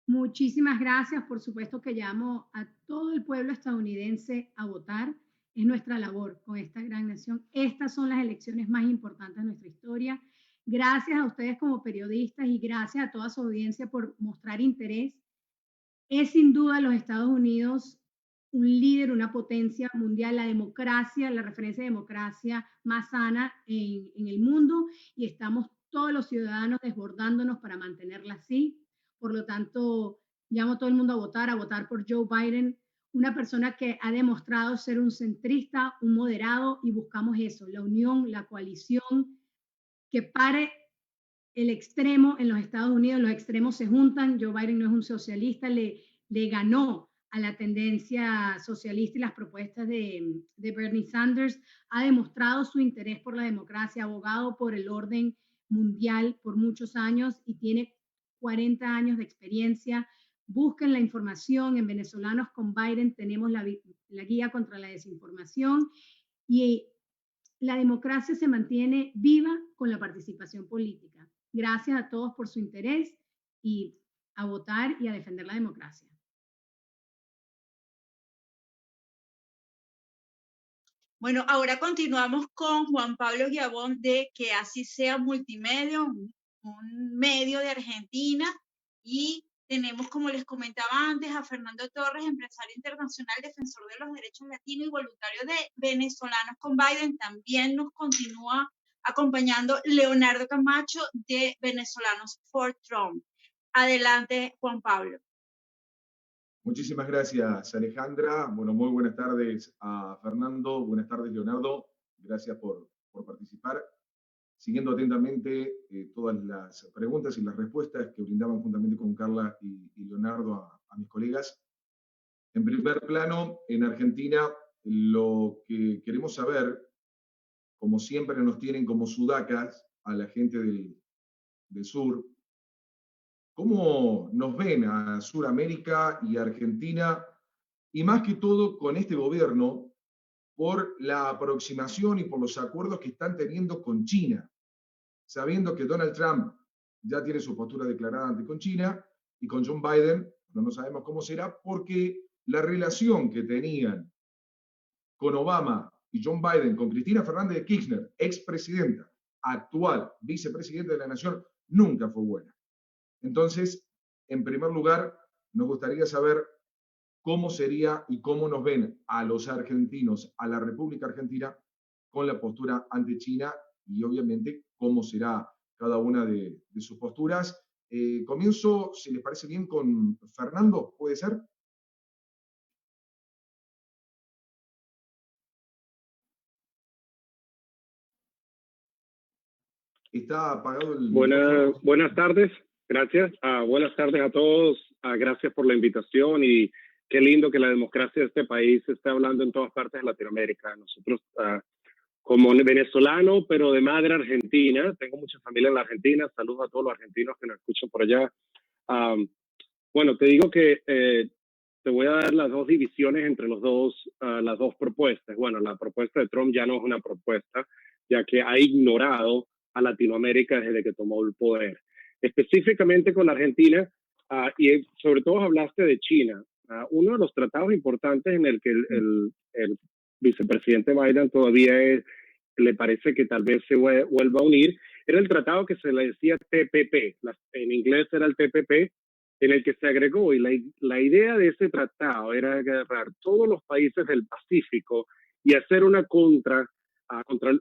Muchísimas gracias. Por supuesto que llamo a todo el pueblo estadounidense a votar. Es nuestra labor con esta gran nación. Estas son las elecciones más importantes de nuestra historia. Gracias a ustedes como periodistas y gracias a toda su audiencia por mostrar interés. Es sin duda los Estados Unidos un líder, una potencia mundial, la democracia, la referencia de democracia más sana en el mundo, y estamos todos los ciudadanos desbordándonos para mantenerla así. Por lo tanto, llamo a todo el mundo a votar por Joe Biden, una persona que ha demostrado ser un centrista, un moderado, y buscamos eso, la unión, la coalición, que pare el extremo en los Estados Unidos. Los extremos se juntan. Joe Biden no es un socialista, le ganó a la tendencia socialista y las propuestas de Bernie Sanders. Ha demostrado su interés por la democracia, abogado por el orden mundial por muchos años y tiene 40 años de experiencia. Busquen la información en Venezolanos con Biden. Tenemos la guía contra la desinformación, y la democracia se mantiene viva con la participación política. Gracias a todos por su interés y a votar y a defender la democracia. Bueno, ahora continuamos con Juan Pablo Guiabón de Que Así Sea Multimedia, un medio de Argentina, y tenemos, como les comentaba antes, a Fernando Torres, empresario internacional, defensor de los derechos latinos y voluntario de Venezolanos con Biden. También nos continúa acompañando Leonardo Camacho de Venezolanos for Trump. Adelante, Juan Pablo. Muchísimas gracias, Alejandra. Bueno, muy buenas tardes a Fernando, buenas tardes, Leonardo. Gracias por participar. Siguiendo atentamente todas las preguntas y las respuestas que brindaban juntamente con Carla y Leonardo a mis colegas. En primer plano, en Argentina, lo que queremos saber, como siempre nos tienen como sudacas a la gente del sur, ¿cómo nos ven a Sudamérica y Argentina, y más que todo con este gobierno, por la aproximación y por los acuerdos que están teniendo con China, sabiendo que Donald Trump ya tiene su postura declarada ante con China, y con John Biden no sabemos cómo será, porque la relación que tenían con Obama y John Biden, con Cristina Fernández de Kirchner, expresidenta, actual vicepresidenta de la Nación, nunca fue buena. Entonces, en primer lugar, nos gustaría saber cómo sería y cómo nos ven a los argentinos, a la República Argentina, con la postura ante China, y obviamente cómo será cada una de sus posturas. Comienzo, si les parece bien, con Fernando, ¿puede ser? Está apagado el micrófono. Buenas tardes, gracias. Buenas tardes a todos. Gracias por la invitación, y qué lindo que la democracia de este país se esté hablando en todas partes de Latinoamérica. Nosotros, como venezolano, pero de madre argentina, tengo mucha familia en la Argentina. Saludos a todos los argentinos que nos escuchan por allá. Bueno, te digo que te voy a dar las dos divisiones entre las dos propuestas. Bueno, la propuesta de Trump ya no es una propuesta, ya que ha ignorado a Latinoamérica desde que tomó el poder. Específicamente con la Argentina, y sobre todo hablaste de China. Uno de los tratados importantes en el que el vicepresidente Biden todavía le parece que tal vez se vuelva a unir, era el tratado que se le decía TPP. En inglés era el TPP, en el que se agregó, y la idea de ese tratado era agarrar todos los países del Pacífico y hacer una contra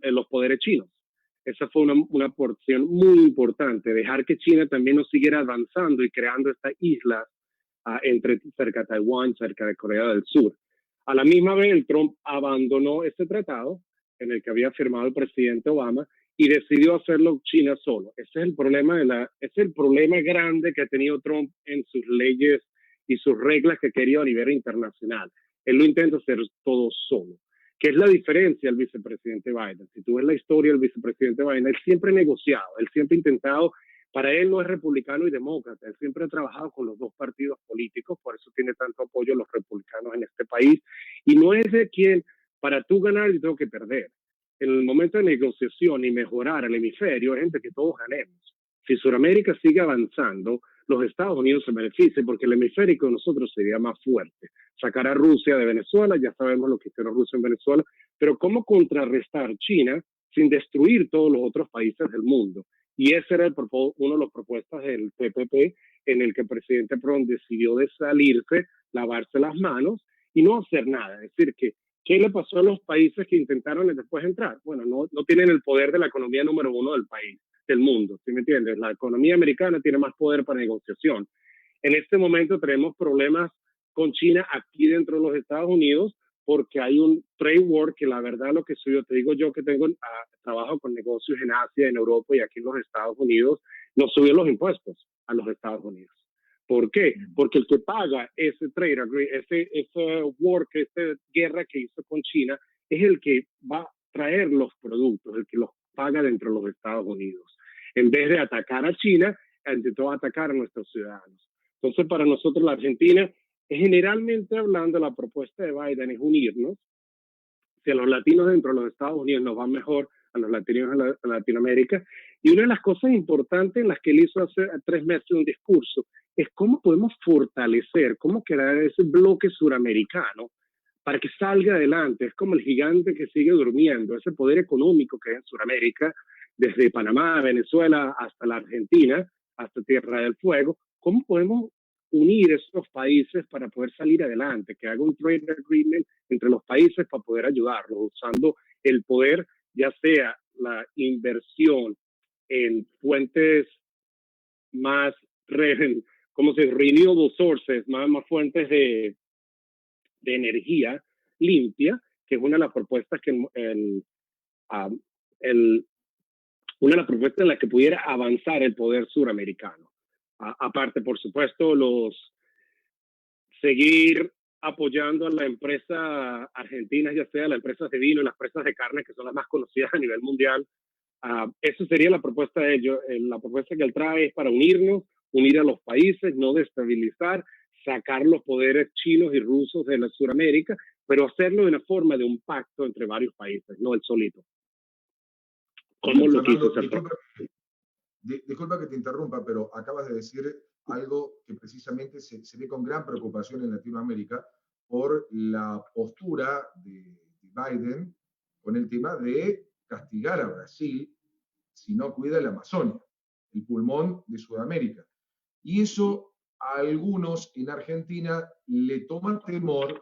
los poderes chinos. Esa fue una porción muy importante, dejar que China también no siguiera avanzando y creando estas islas cerca de Taiwán, cerca de Corea del Sur. A la misma vez, el Trump abandonó ese tratado en el que había firmado el presidente Obama y decidió hacerlo China solo. Ese es el problema grande que ha tenido Trump en sus leyes y sus reglas que quería a nivel internacional. Él lo intenta hacer todo solo. ¿Qué es la diferencia del vicepresidente Biden? Si tú ves la historia del vicepresidente Biden, él siempre ha negociado, él siempre ha intentado. Para él no es republicano y demócrata, él siempre ha trabajado con los dos partidos políticos, por eso tiene tanto apoyo a los republicanos en este país, y no es de quien, para tú ganar, yo tengo que perder. En el momento de negociación y mejorar el hemisferio, es gente que todos ganemos. Si Sudamérica sigue avanzando, los Estados Unidos se benefician porque el hemisférico de nosotros sería más fuerte. Sacar a Rusia de Venezuela, ya sabemos lo que hicieron Rusia en Venezuela, pero ¿cómo contrarrestar China sin destruir todos los otros países del mundo? Y ese era uno de los propuestas del TPP, en el que el presidente Trump decidió de salirse, lavarse las manos y no hacer nada. Es decir, que ¿qué le pasó a los países que intentaron después entrar? Bueno, no tienen el poder de la economía número uno del país, del mundo, ¿sí me entiendes? La economía americana tiene más poder para negociación. En este momento tenemos problemas con China aquí dentro de los Estados Unidos porque hay un trade war que la verdad lo que soy yo, te digo yo que tengo trabajo con negocios en Asia, en Europa y aquí en los Estados Unidos, nos subió los impuestos a los Estados Unidos. ¿Por qué? Porque el que paga ese trade agreement, ese war, esa guerra que hizo con China, es el que va a traer los productos, el que los paga dentro de los Estados Unidos. En vez de atacar a China, intentó atacar a nuestros ciudadanos. Entonces, para nosotros, la Argentina, generalmente hablando, la propuesta de Biden es unirnos. Si a los latinos dentro de los Estados Unidos nos va mejor, a los latinos en Latinoamérica. Y una de las cosas importantes en las que él hizo hace 3 meses un discurso es cómo podemos fortalecer, cómo crear ese bloque suramericano para que salga adelante. Es como el gigante que sigue durmiendo, ese poder económico que hay en Sudamérica, desde Panamá, Venezuela, hasta la Argentina, hasta Tierra del Fuego. ¿Cómo podemos unir esos países para poder salir adelante? Que haga un trade agreement entre los países para poder ayudarlos, usando el poder, ya sea la inversión en fuentes más, ¿cómo se dice? Renewable sources, más fuentes de energía limpia, que es una de las propuestas que una de las propuestas en las que pudiera avanzar el poder suramericano. Aparte, por supuesto, seguir apoyando a la empresa argentina, ya sea las empresas de vino y las empresas de carne, que son las más conocidas a nivel mundial. Eso sería la propuesta de ellos. La propuesta que él trae es para unirnos, unir a los países, no destabilizar, sacar los poderes chinos y rusos de la Sudamérica, pero hacerlo de una forma de un pacto entre varios países, no el solito. ¿Cómo lo quiso hacer? Disculpa que te interrumpa, pero acabas de decir algo que precisamente se ve con gran preocupación en Latinoamérica por la postura de Biden con el tema de castigar a Brasil si no cuida el Amazonia, el pulmón de Sudamérica. Y eso a algunos en Argentina le toman temor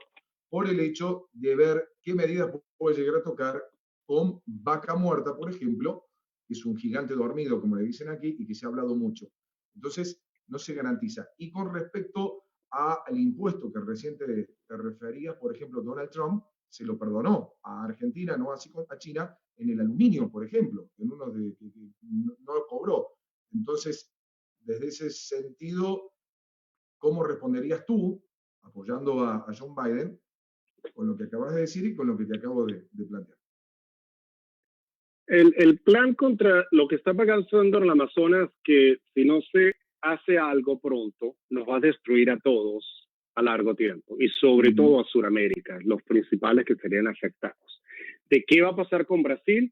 por el hecho de ver qué medidas puede llegar a tocar con Vaca Muerta, por ejemplo, que es un gigante dormido, como le dicen aquí, y que se ha hablado mucho. Entonces, no se garantiza. Y con respecto al impuesto que recién te referías, por ejemplo, Donald Trump se lo perdonó a Argentina, no así a China, en el aluminio, por ejemplo, en uno que no lo cobró. Entonces, desde ese sentido, ¿cómo responderías tú, apoyando a John Biden, con lo que acabas de decir y con lo que te acabo de plantear? El plan contra lo que está pasando en el Amazonas, que si no se hace algo pronto, nos va a destruir a todos a largo tiempo, y sobre todo a Sudamérica, los principales que serían afectados. ¿De qué va a pasar con Brasil?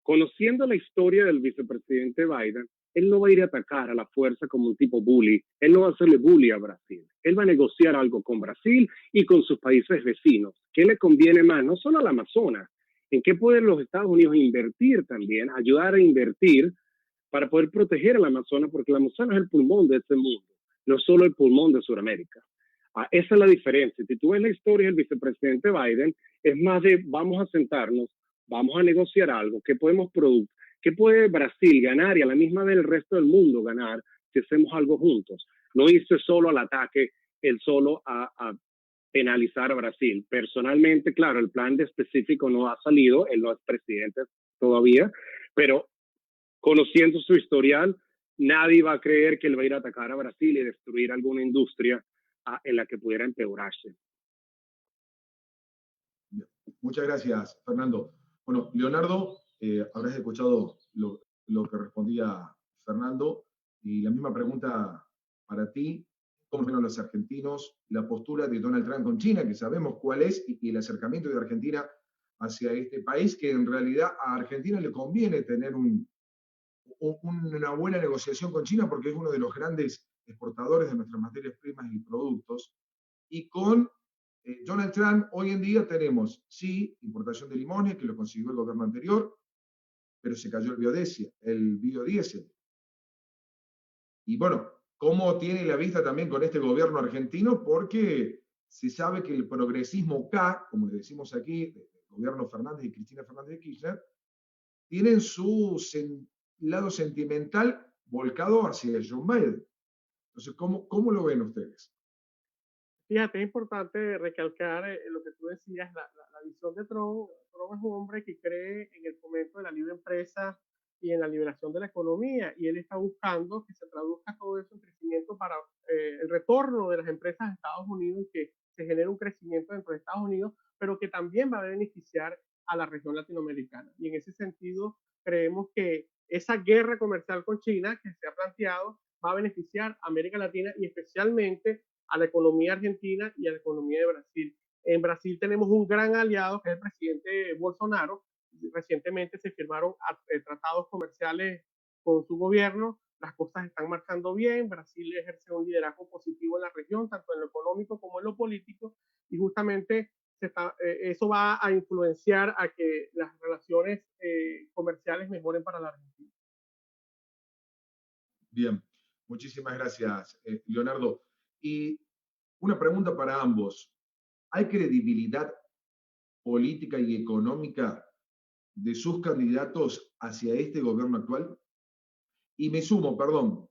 Conociendo la historia del vicepresidente Biden, él no va a ir a atacar a la fuerza como un tipo bully. Él no va a hacerle bully a Brasil. Él va a negociar algo con Brasil y con sus países vecinos. ¿Qué le conviene más? No solo al Amazonas. ¿En qué pueden los Estados Unidos invertir también? Ayudar a invertir para poder proteger al Amazonas, porque el Amazonas es el pulmón de este mundo, no solo el pulmón de Sudamérica. Esa es la diferencia. Si tú ves la historia del vicepresidente Biden, es más de vamos a sentarnos, vamos a negociar algo, ¿qué podemos producir? ¿Qué puede Brasil ganar y a la misma vez el resto del mundo ganar si hacemos algo juntos? No irse solo al ataque, el solo a penalizar a Brasil. Personalmente, claro, el plan de específico no ha salido, él no es presidente todavía, pero conociendo su historial, nadie va a creer que él va a ir a atacar a Brasil y destruir alguna industria en la que pudiera empeorarse. Muchas gracias, Fernando. Bueno, Leonardo, habrás escuchado lo que respondía Fernando, y la misma pregunta para ti. ¿Cómo ven los argentinos la postura de Donald Trump con China, que sabemos cuál es, y el acercamiento de Argentina hacia este país, que en realidad a Argentina le conviene tener una buena negociación con China porque es uno de los grandes exportadores de nuestras materias primas y productos? Y con Donald Trump hoy en día tenemos, sí, importación de limones, que lo consiguió el gobierno anterior, pero se cayó el biodiesel. Y bueno, ¿cómo tiene la vista también con este gobierno argentino? Porque se sabe que el progresismo K, como le decimos aquí, el gobierno Fernández y Cristina Fernández de Kirchner, tienen su lado sentimental volcado hacia John Biden. Entonces, ¿cómo lo ven ustedes? Fíjate, es importante recalcar lo que tú decías, la visión de Trump. Trump es un hombre que cree en el fomento de la libre empresa y en la liberación de la economía, y él está buscando que se traduzca todo eso en crecimiento para el retorno de las empresas a Estados Unidos y que se genere un crecimiento dentro de Estados Unidos, pero que también va a beneficiar a la región latinoamericana. Y en ese sentido, creemos que esa guerra comercial con China que se ha planteado va a beneficiar a América Latina y especialmente a la economía argentina y a la economía de Brasil. En Brasil tenemos un gran aliado que es el presidente Bolsonaro. Recientemente se firmaron tratados comerciales con su gobierno. Las cosas están marchando bien. Brasil ejerce un liderazgo positivo en la región, tanto en lo económico como en lo político, y justamente eso va a influenciar a que las relaciones comerciales mejoren para la Argentina. Bien, muchísimas gracias, Leonardo. Y una pregunta para ambos. ¿Hay credibilidad política y económica de sus candidatos hacia este gobierno actual? Y me sumo, perdón,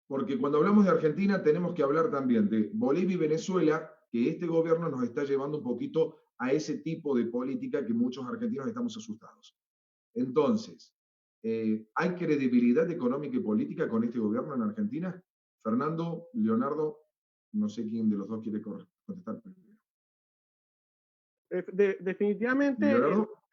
porque cuando hablamos de Argentina tenemos que hablar también de Bolivia y Venezuela, que este gobierno nos está llevando un poquito a ese tipo de política que muchos argentinos estamos asustados. Entonces, ¿hay credibilidad económica y política con este gobierno en Argentina? Fernando, Leonardo, no sé quién de los dos quiere contestar primero. Definitivamente,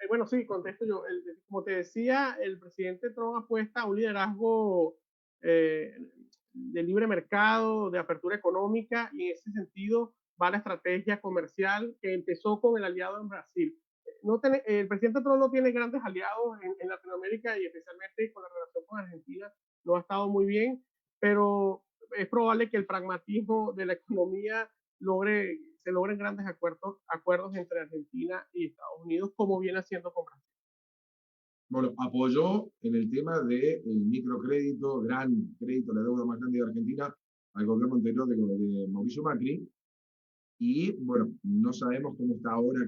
bueno, sí, contesto yo. Como te decía, el presidente Trump apuesta a un liderazgo de libre mercado, de apertura económica, y en ese sentido va la estrategia comercial que empezó con el aliado en Brasil. El presidente Trump no tiene grandes aliados en Latinoamérica, y especialmente con la relación con Argentina no ha estado muy bien, pero es probable que el pragmatismo de la economía se logren grandes acuerdos entre Argentina y Estados Unidos, como viene haciendo con Brasil. Bueno, apoyó en el tema del microcrédito, gran crédito, la deuda más grande de Argentina, al gobierno anterior de Mauricio Macri, y bueno, no sabemos cómo está ahora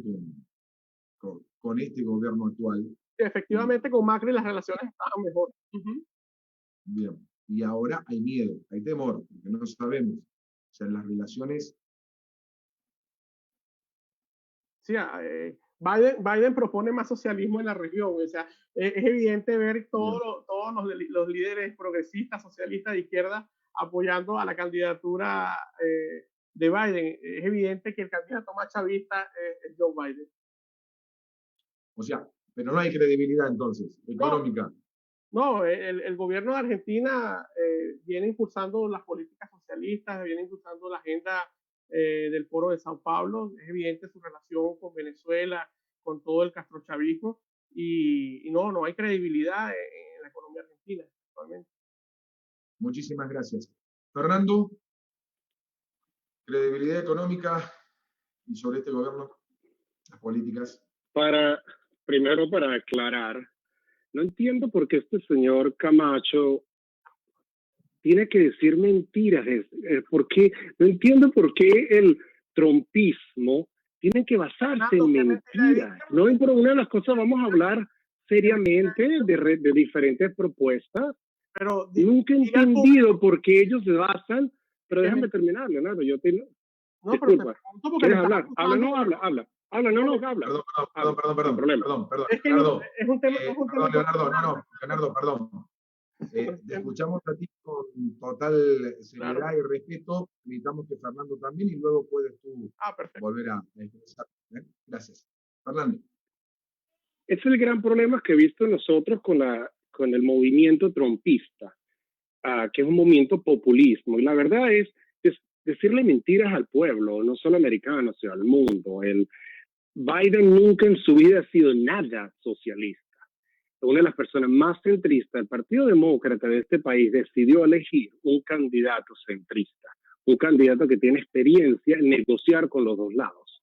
con este gobierno actual. Efectivamente, con Macri las relaciones estaban mejor. Bien, y ahora hay miedo, hay temor, porque no sabemos. O sea, las relaciones... Sí, Biden propone más socialismo en la región. O sea, es evidente ver todos los líderes progresistas, socialistas de izquierda apoyando a la candidatura de Biden. Es evidente que el candidato más chavista es Joe Biden. O sea, pero no hay credibilidad entonces, económica. No, el gobierno de Argentina viene impulsando las políticas socialistas, viene impulsando la agenda del Foro de Sao Paulo. Es evidente su relación con Venezuela, con todo el castrochavismo, y no hay credibilidad en la economía argentina actualmente. Muchísimas gracias. Fernando, credibilidad económica y sobre este gobierno, las políticas. Primero para aclarar, no entiendo por qué este señor Camacho tiene que decir mentiras. No entiendo por qué el trumpismo tiene que basarse en mentiras. No es por una de las cosas, vamos a hablar seriamente de diferentes propuestas. Pero nunca he entendido por qué ellos se basan, pero déjame terminar, Leonardo. Disculpa. ¿Quieres hablar? Habla. Perdón. Es un tema. Leonardo, perdón. Te escuchamos a ti con total seriedad y respeto. Invitamos que Fernando también, y luego puedes tú volver a expresar. Gracias. Fernando. Es el gran problema que he visto nosotros con el movimiento trumpista, que es un movimiento populismo. Y la verdad es decirle mentiras al pueblo, no solo americano, sino al mundo. Biden nunca en su vida ha sido nada socialista. Una de las personas más centristas, el Partido Demócrata de este país decidió elegir un candidato centrista, un candidato que tiene experiencia en negociar con los dos lados.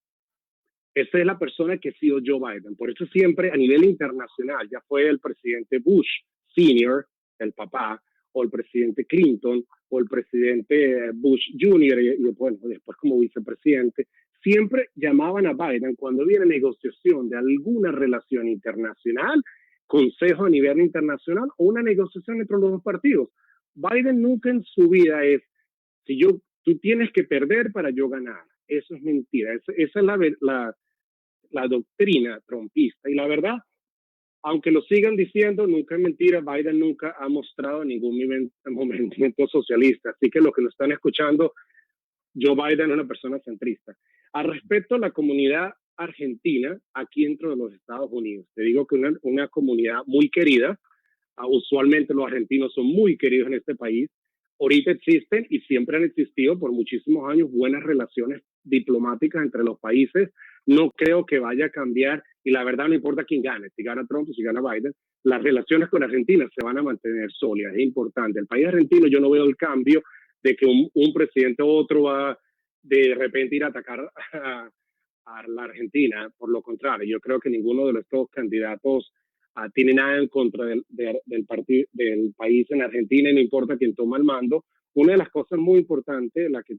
Esa es la persona que ha sido Joe Biden. Por eso siempre a nivel internacional, ya fue el presidente Bush Senior, el papá, o el presidente Clinton, o el presidente Bush Jr., y bueno, después como vicepresidente, siempre llamaban a Biden cuando había negociación de alguna relación internacional, consejo a nivel internacional o una negociación entre los dos partidos. Biden nunca en su vida es, tú tienes que perder para yo ganar. Eso es mentira. Esa es la doctrina trumpista. Y la verdad, aunque lo sigan diciendo, nunca es mentira. Biden nunca ha mostrado ningún movimiento socialista. Así que los que lo están escuchando, Joe Biden es una persona centrista. Al respecto a la comunidad argentina aquí dentro de los Estados Unidos, te digo que una comunidad muy querida. Usualmente los argentinos son muy queridos en este país. Ahorita existen y siempre han existido por muchísimos años buenas relaciones diplomáticas entre los países. No creo que vaya a cambiar y la verdad no importa quién gane, si gana Trump o si gana Biden, las relaciones con Argentina se van a mantener sólidas, es importante. El país argentino, yo no veo el cambio de que un presidente u otro va de repente ir a atacar a la Argentina. Por lo contrario, yo creo que ninguno de los dos candidatos tiene nada en contra del país en Argentina y no importa quién toma el mando. Una de las cosas muy importantes, la que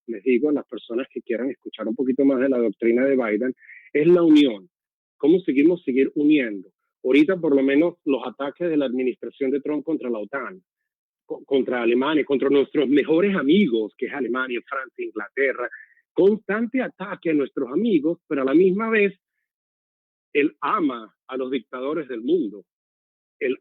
les digo a las personas que quieran escuchar un poquito más de la doctrina de Biden, es la unión. ¿Cómo seguir uniendo? Ahorita por lo menos los ataques de la administración de Trump contra la OTAN, contra Alemania, contra nuestros mejores amigos, que es Alemania, Francia, Inglaterra, constante ataque a nuestros amigos, pero a la misma vez él ama a los dictadores del mundo. Él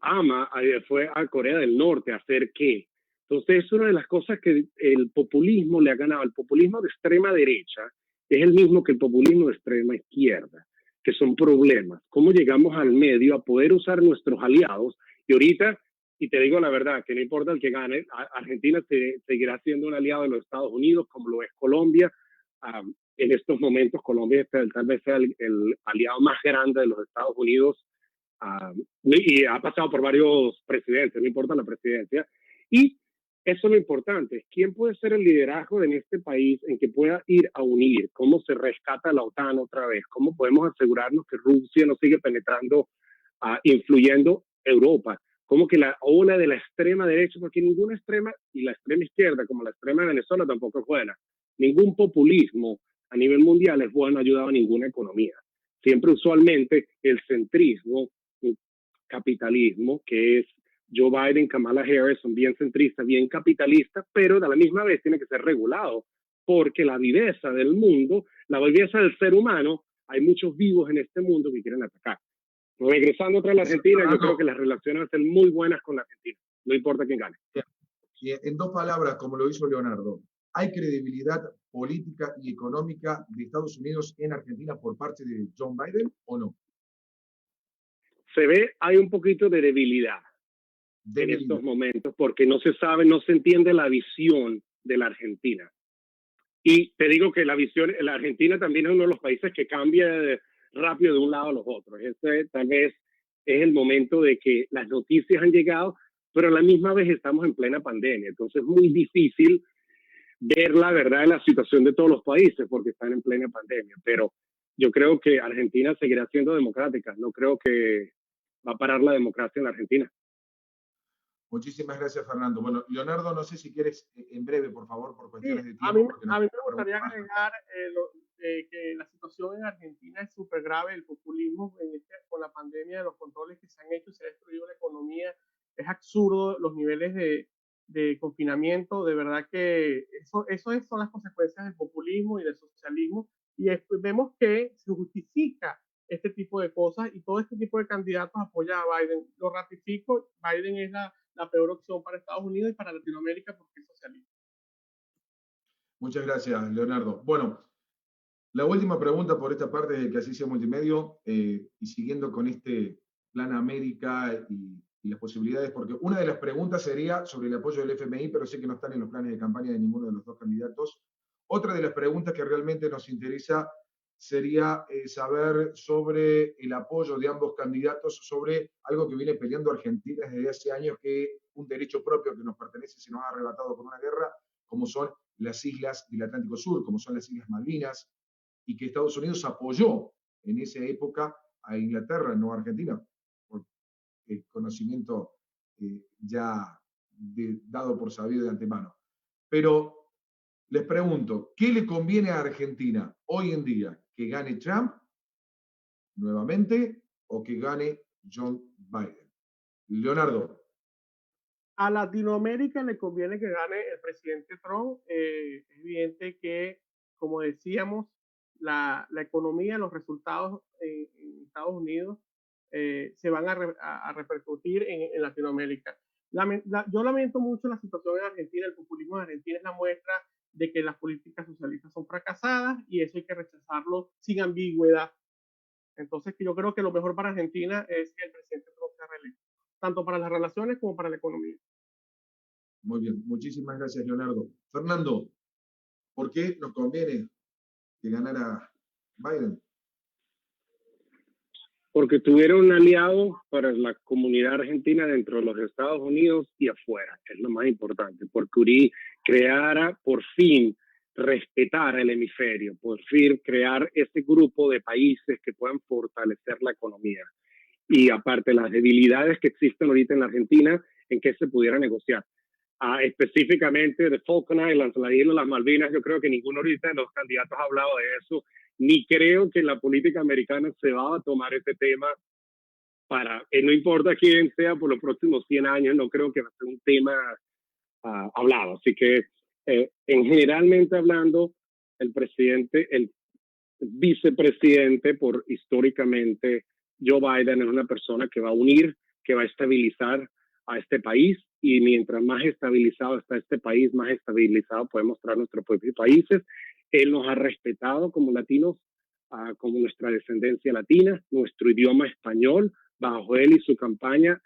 fue a Corea del Norte a hacer qué. Entonces es una de las cosas que el populismo le ha ganado. El populismo de extrema derecha es el mismo que el populismo de extrema izquierda, que son problemas. ¿Cómo llegamos al medio a poder usar nuestros aliados? Y ahorita, y te digo la verdad, que no importa el que gane, Argentina seguirá siendo un aliado de los Estados Unidos, como lo es Colombia. En estos momentos Colombia tal vez sea el aliado más grande de los Estados Unidos y ha pasado por varios presidentes, no importa la presidencia. Y eso es lo importante, ¿quién puede ser el liderazgo en este país en que pueda ir a unir? ¿Cómo se rescata la OTAN otra vez? ¿Cómo podemos asegurarnos que Rusia no sigue penetrando, influyendo Europa? ¿Cómo que la ola de la extrema derecha, porque ninguna extrema, y la extrema izquierda como la extrema de Venezuela tampoco es buena, ningún populismo a nivel mundial es bueno, no ha ayudado a ninguna economía. Siempre usualmente el centrismo, el capitalismo, que es Joe Biden, Kamala Harris, son bien centristas, bien capitalistas, pero a la misma vez tiene que ser regulado, porque la viveza del mundo, la viveza del ser humano, hay muchos vivos en este mundo que quieren atacar. Regresando otra a la Argentina, yo creo que las relaciones van a ser muy buenas con la Argentina, no importa quién gane. Y en dos palabras, como lo hizo Leonardo, ¿hay credibilidad política y económica de Estados Unidos en Argentina por parte de John Biden o no? Hay un poquito de debilidad en estos momentos porque no se sabe, no se entiende la visión de la Argentina. Y te digo que la Argentina también es uno de los países que cambia rápido de un lado a los otros. Tal vez es el momento de que las noticias han llegado, pero a la misma vez estamos en plena pandemia. Entonces es muy difícil ver la verdad de la situación de todos los países porque están en plena pandemia. Pero yo creo que Argentina seguirá siendo democrática. No creo que va a parar la democracia en la Argentina. Muchísimas gracias, Fernando. Bueno, Leonardo, no sé si quieres en breve, por favor, por cuestiones de tiempo. A mí me gustaría agregar que la situación en Argentina es súper grave. El populismo con la pandemia, los controles que se han hecho, se ha destruido la economía. Es absurdo los niveles de confinamiento. De verdad que son las consecuencias del populismo y del socialismo. Y vemos que se justifica este tipo de cosas y todo este tipo de candidatos apoya a Biden. Lo ratifico, Biden es la peor opción para Estados Unidos y para Latinoamérica porque es socialista. Muchas gracias, Leonardo. Bueno, la última pregunta por esta parte de que así sea multimedio y siguiendo con este Plan América y las posibilidades, porque una de las preguntas sería sobre el apoyo del FMI, pero sé que no están en los planes de campaña de ninguno de los dos candidatos. Otra de las preguntas que realmente nos interesa sería saber sobre el apoyo de ambos candidatos sobre algo que viene peleando Argentina desde hace años, que un derecho propio que nos pertenece se nos ha arrebatado por una guerra, como son las islas del Atlántico Sur, como son las Islas Malvinas, y que Estados Unidos apoyó en esa época a Inglaterra, no a Argentina, por el conocimiento ya dado por sabido de antemano. Pero les pregunto, ¿qué le conviene a Argentina hoy en día? ¿Que gane Trump nuevamente o que gane John Biden? Leonardo. A Latinoamérica le conviene que gane el presidente Trump. Es evidente que, como decíamos, la economía, los resultados en Estados Unidos se van a repercutir en Latinoamérica. Yo lamento mucho la situación en Argentina. El populismo en Argentina es la muestra de que las políticas socialistas son fracasadas y eso hay que rechazarlo sin ambigüedad. Entonces, yo creo que lo mejor para Argentina es que el presidente Trump sea reelecto, tanto para las relaciones como para la economía. Muy bien, muchísimas gracias, Leonardo. Fernando, ¿por qué nos conviene que ganara Biden? Porque tuvieron un aliado para la comunidad argentina dentro de los Estados Unidos y afuera, que es lo más importante, porque Uri creara por fin respetar el hemisferio, por fin crear ese grupo de países que puedan fortalecer la economía. Y aparte las debilidades que existen ahorita en la Argentina, en que se pudiera negociar. Específicamente de Falkland Islands, la isla de las Malvinas, yo creo que ninguno ahorita de los candidatos ha hablado de eso, ni creo que en la política americana se va a tomar ese tema para, no importa quién sea por los próximos 100 años, no creo que va a ser un tema hablado. Así que, en generalmente hablando, el presidente, el vicepresidente, históricamente, Joe Biden es una persona que va a unir, que va a estabilizar a este país, y mientras más estabilizado está este país, más estabilizado podemos mostrar nuestros propios países. Él nos ha respetado como latinos, como nuestra descendencia latina, nuestro idioma español, bajo él y su campaña,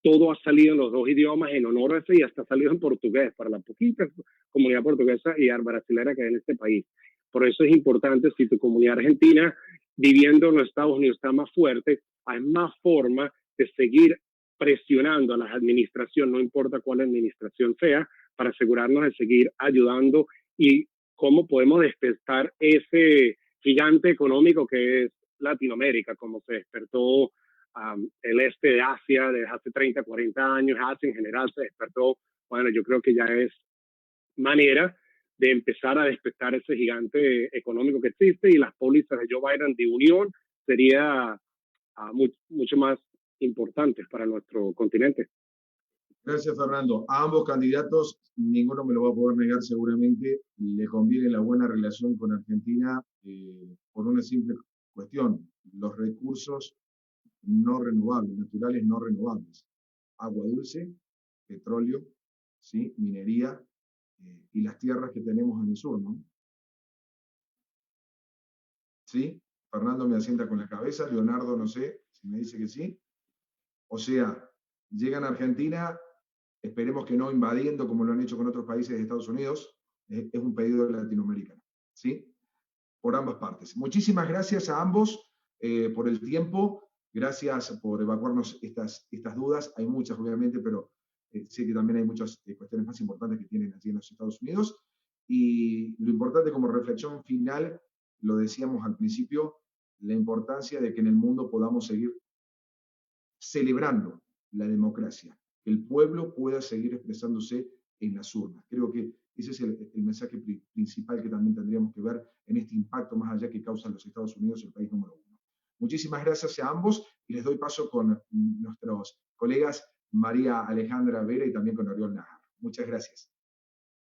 todo ha salido en los dos idiomas en honor a ese, y hasta ha salido en portugués para la poquita comunidad portuguesa y brasilera que hay en este país. Por eso es importante, si tu comunidad argentina viviendo en los Estados Unidos está más fuerte, hay más forma de seguir presionando a las administraciones, no importa cuál administración sea, para asegurarnos de seguir ayudando y cómo podemos despertar ese gigante económico que es Latinoamérica, como se despertó el este de Asia desde hace 30, 40 años, Asia en general se despertó. Bueno, yo creo que ya es manera de empezar a despertar ese gigante económico que existe, y las pólizas de Joe Biden de unión sería mucho más importantes para nuestro continente. Gracias, Fernando. A ambos candidatos, ninguno me lo va a poder negar seguramente, le conviene la buena relación con Argentina por una simple cuestión: los recursos no renovables, naturales no renovables. Agua dulce, petróleo, ¿sí? Minería y las tierras que tenemos en el sur, ¿no? ¿Sí? Fernando me asienta con la cabeza, Leonardo no sé si me dice que sí. O sea, llegan a Argentina, esperemos que no invadiendo como lo han hecho con otros países de Estados Unidos, es un pedido latinoamericano, ¿sí? Por ambas partes. Muchísimas gracias a ambos por el tiempo, gracias por evacuarnos estas dudas. Hay muchas, obviamente, pero sé que también hay muchas cuestiones más importantes que tienen allí en los Estados Unidos. Y lo importante como reflexión final, lo decíamos al principio, la importancia de que en el mundo podamos seguir celebrando la democracia, que el pueblo pueda seguir expresándose en las urnas. Creo que ese es el mensaje principal que también tendríamos que ver en este impacto más allá que causan los Estados Unidos, el país número 1. Muchísimas gracias a ambos y les doy paso con nuestros colegas María Alejandra Vera y también con Oriol Najar. Muchas gracias.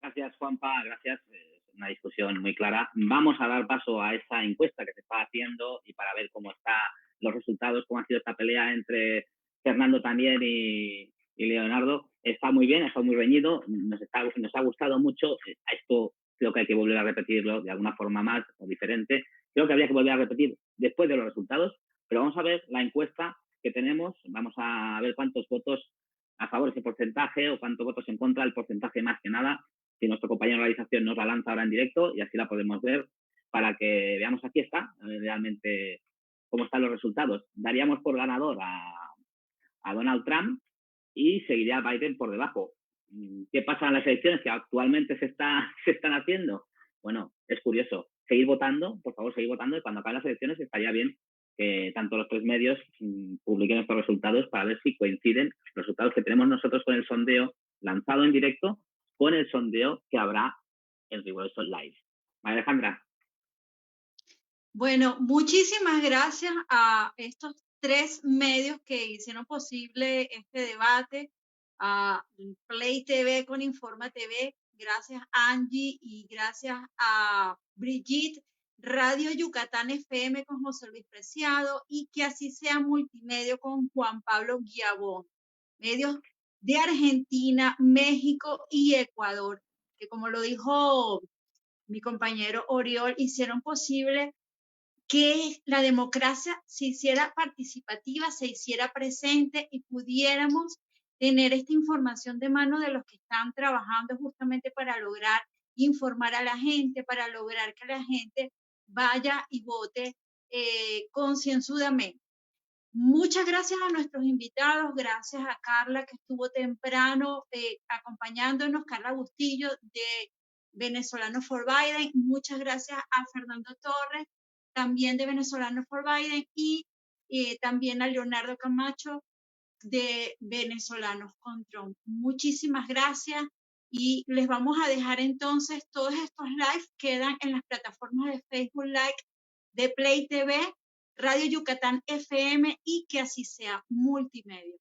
Gracias, Juanpa, gracias. Es una discusión muy clara. Vamos a dar paso a esa encuesta que se está haciendo y para ver cómo están los resultados, cómo ha sido esta pelea entre Fernando también y Leonardo. Está muy bien, está muy reñido, nos ha gustado mucho. Esto creo que hay que volver a repetirlo de alguna forma más o diferente. Creo que habría que volver a repetir después de los resultados, pero vamos a ver la encuesta que tenemos, vamos a ver cuántos votos a favor ese porcentaje o cuántos votos en contra, el porcentaje más que nada. Si nuestro compañero de realización nos la lanza ahora en directo y así la podemos ver para que veamos, aquí está, realmente cómo están los resultados. Daríamos por ganador a Donald Trump y seguiría a Biden por debajo. ¿Qué pasa en las elecciones que actualmente se están haciendo? Bueno, es curioso. Seguir votando, por favor, seguir votando, y cuando acaben las elecciones estaría bien que tanto los 3 medios publiquen estos resultados para ver si coinciden los resultados que tenemos nosotros con el sondeo lanzado en directo con el sondeo que habrá en Riguroso Live. María Alejandra. Bueno, muchísimas gracias a estos 3 medios que hicieron posible este debate, a Play TV con Informa TV, gracias a Angie y gracias a Brigitte, Radio Yucatán FM con José Luis Preciado y Que Así Sea Multimedio con Juan Pablo Guiabón. Medios de Argentina, México y Ecuador, que como lo dijo mi compañero Oriol, hicieron posible que la democracia se hiciera participativa, se hiciera presente y pudiéramos tener esta información de mano de los que están trabajando justamente para lograr informar a la gente, para lograr que la gente vaya y vote concienzudamente. Muchas gracias a nuestros invitados, gracias a Carla que estuvo temprano acompañándonos, Carla Bustillo de Venezolanos for Biden, muchas gracias a Fernando Torres, también de Venezolanos for Biden, y también a Leonardo Camacho de Venezolanos con Trump. Muchísimas gracias y les vamos a dejar entonces todos estos lives, quedan en las plataformas de Facebook Live de Play TV, Radio Yucatán FM y Que Así Sea Multimedia.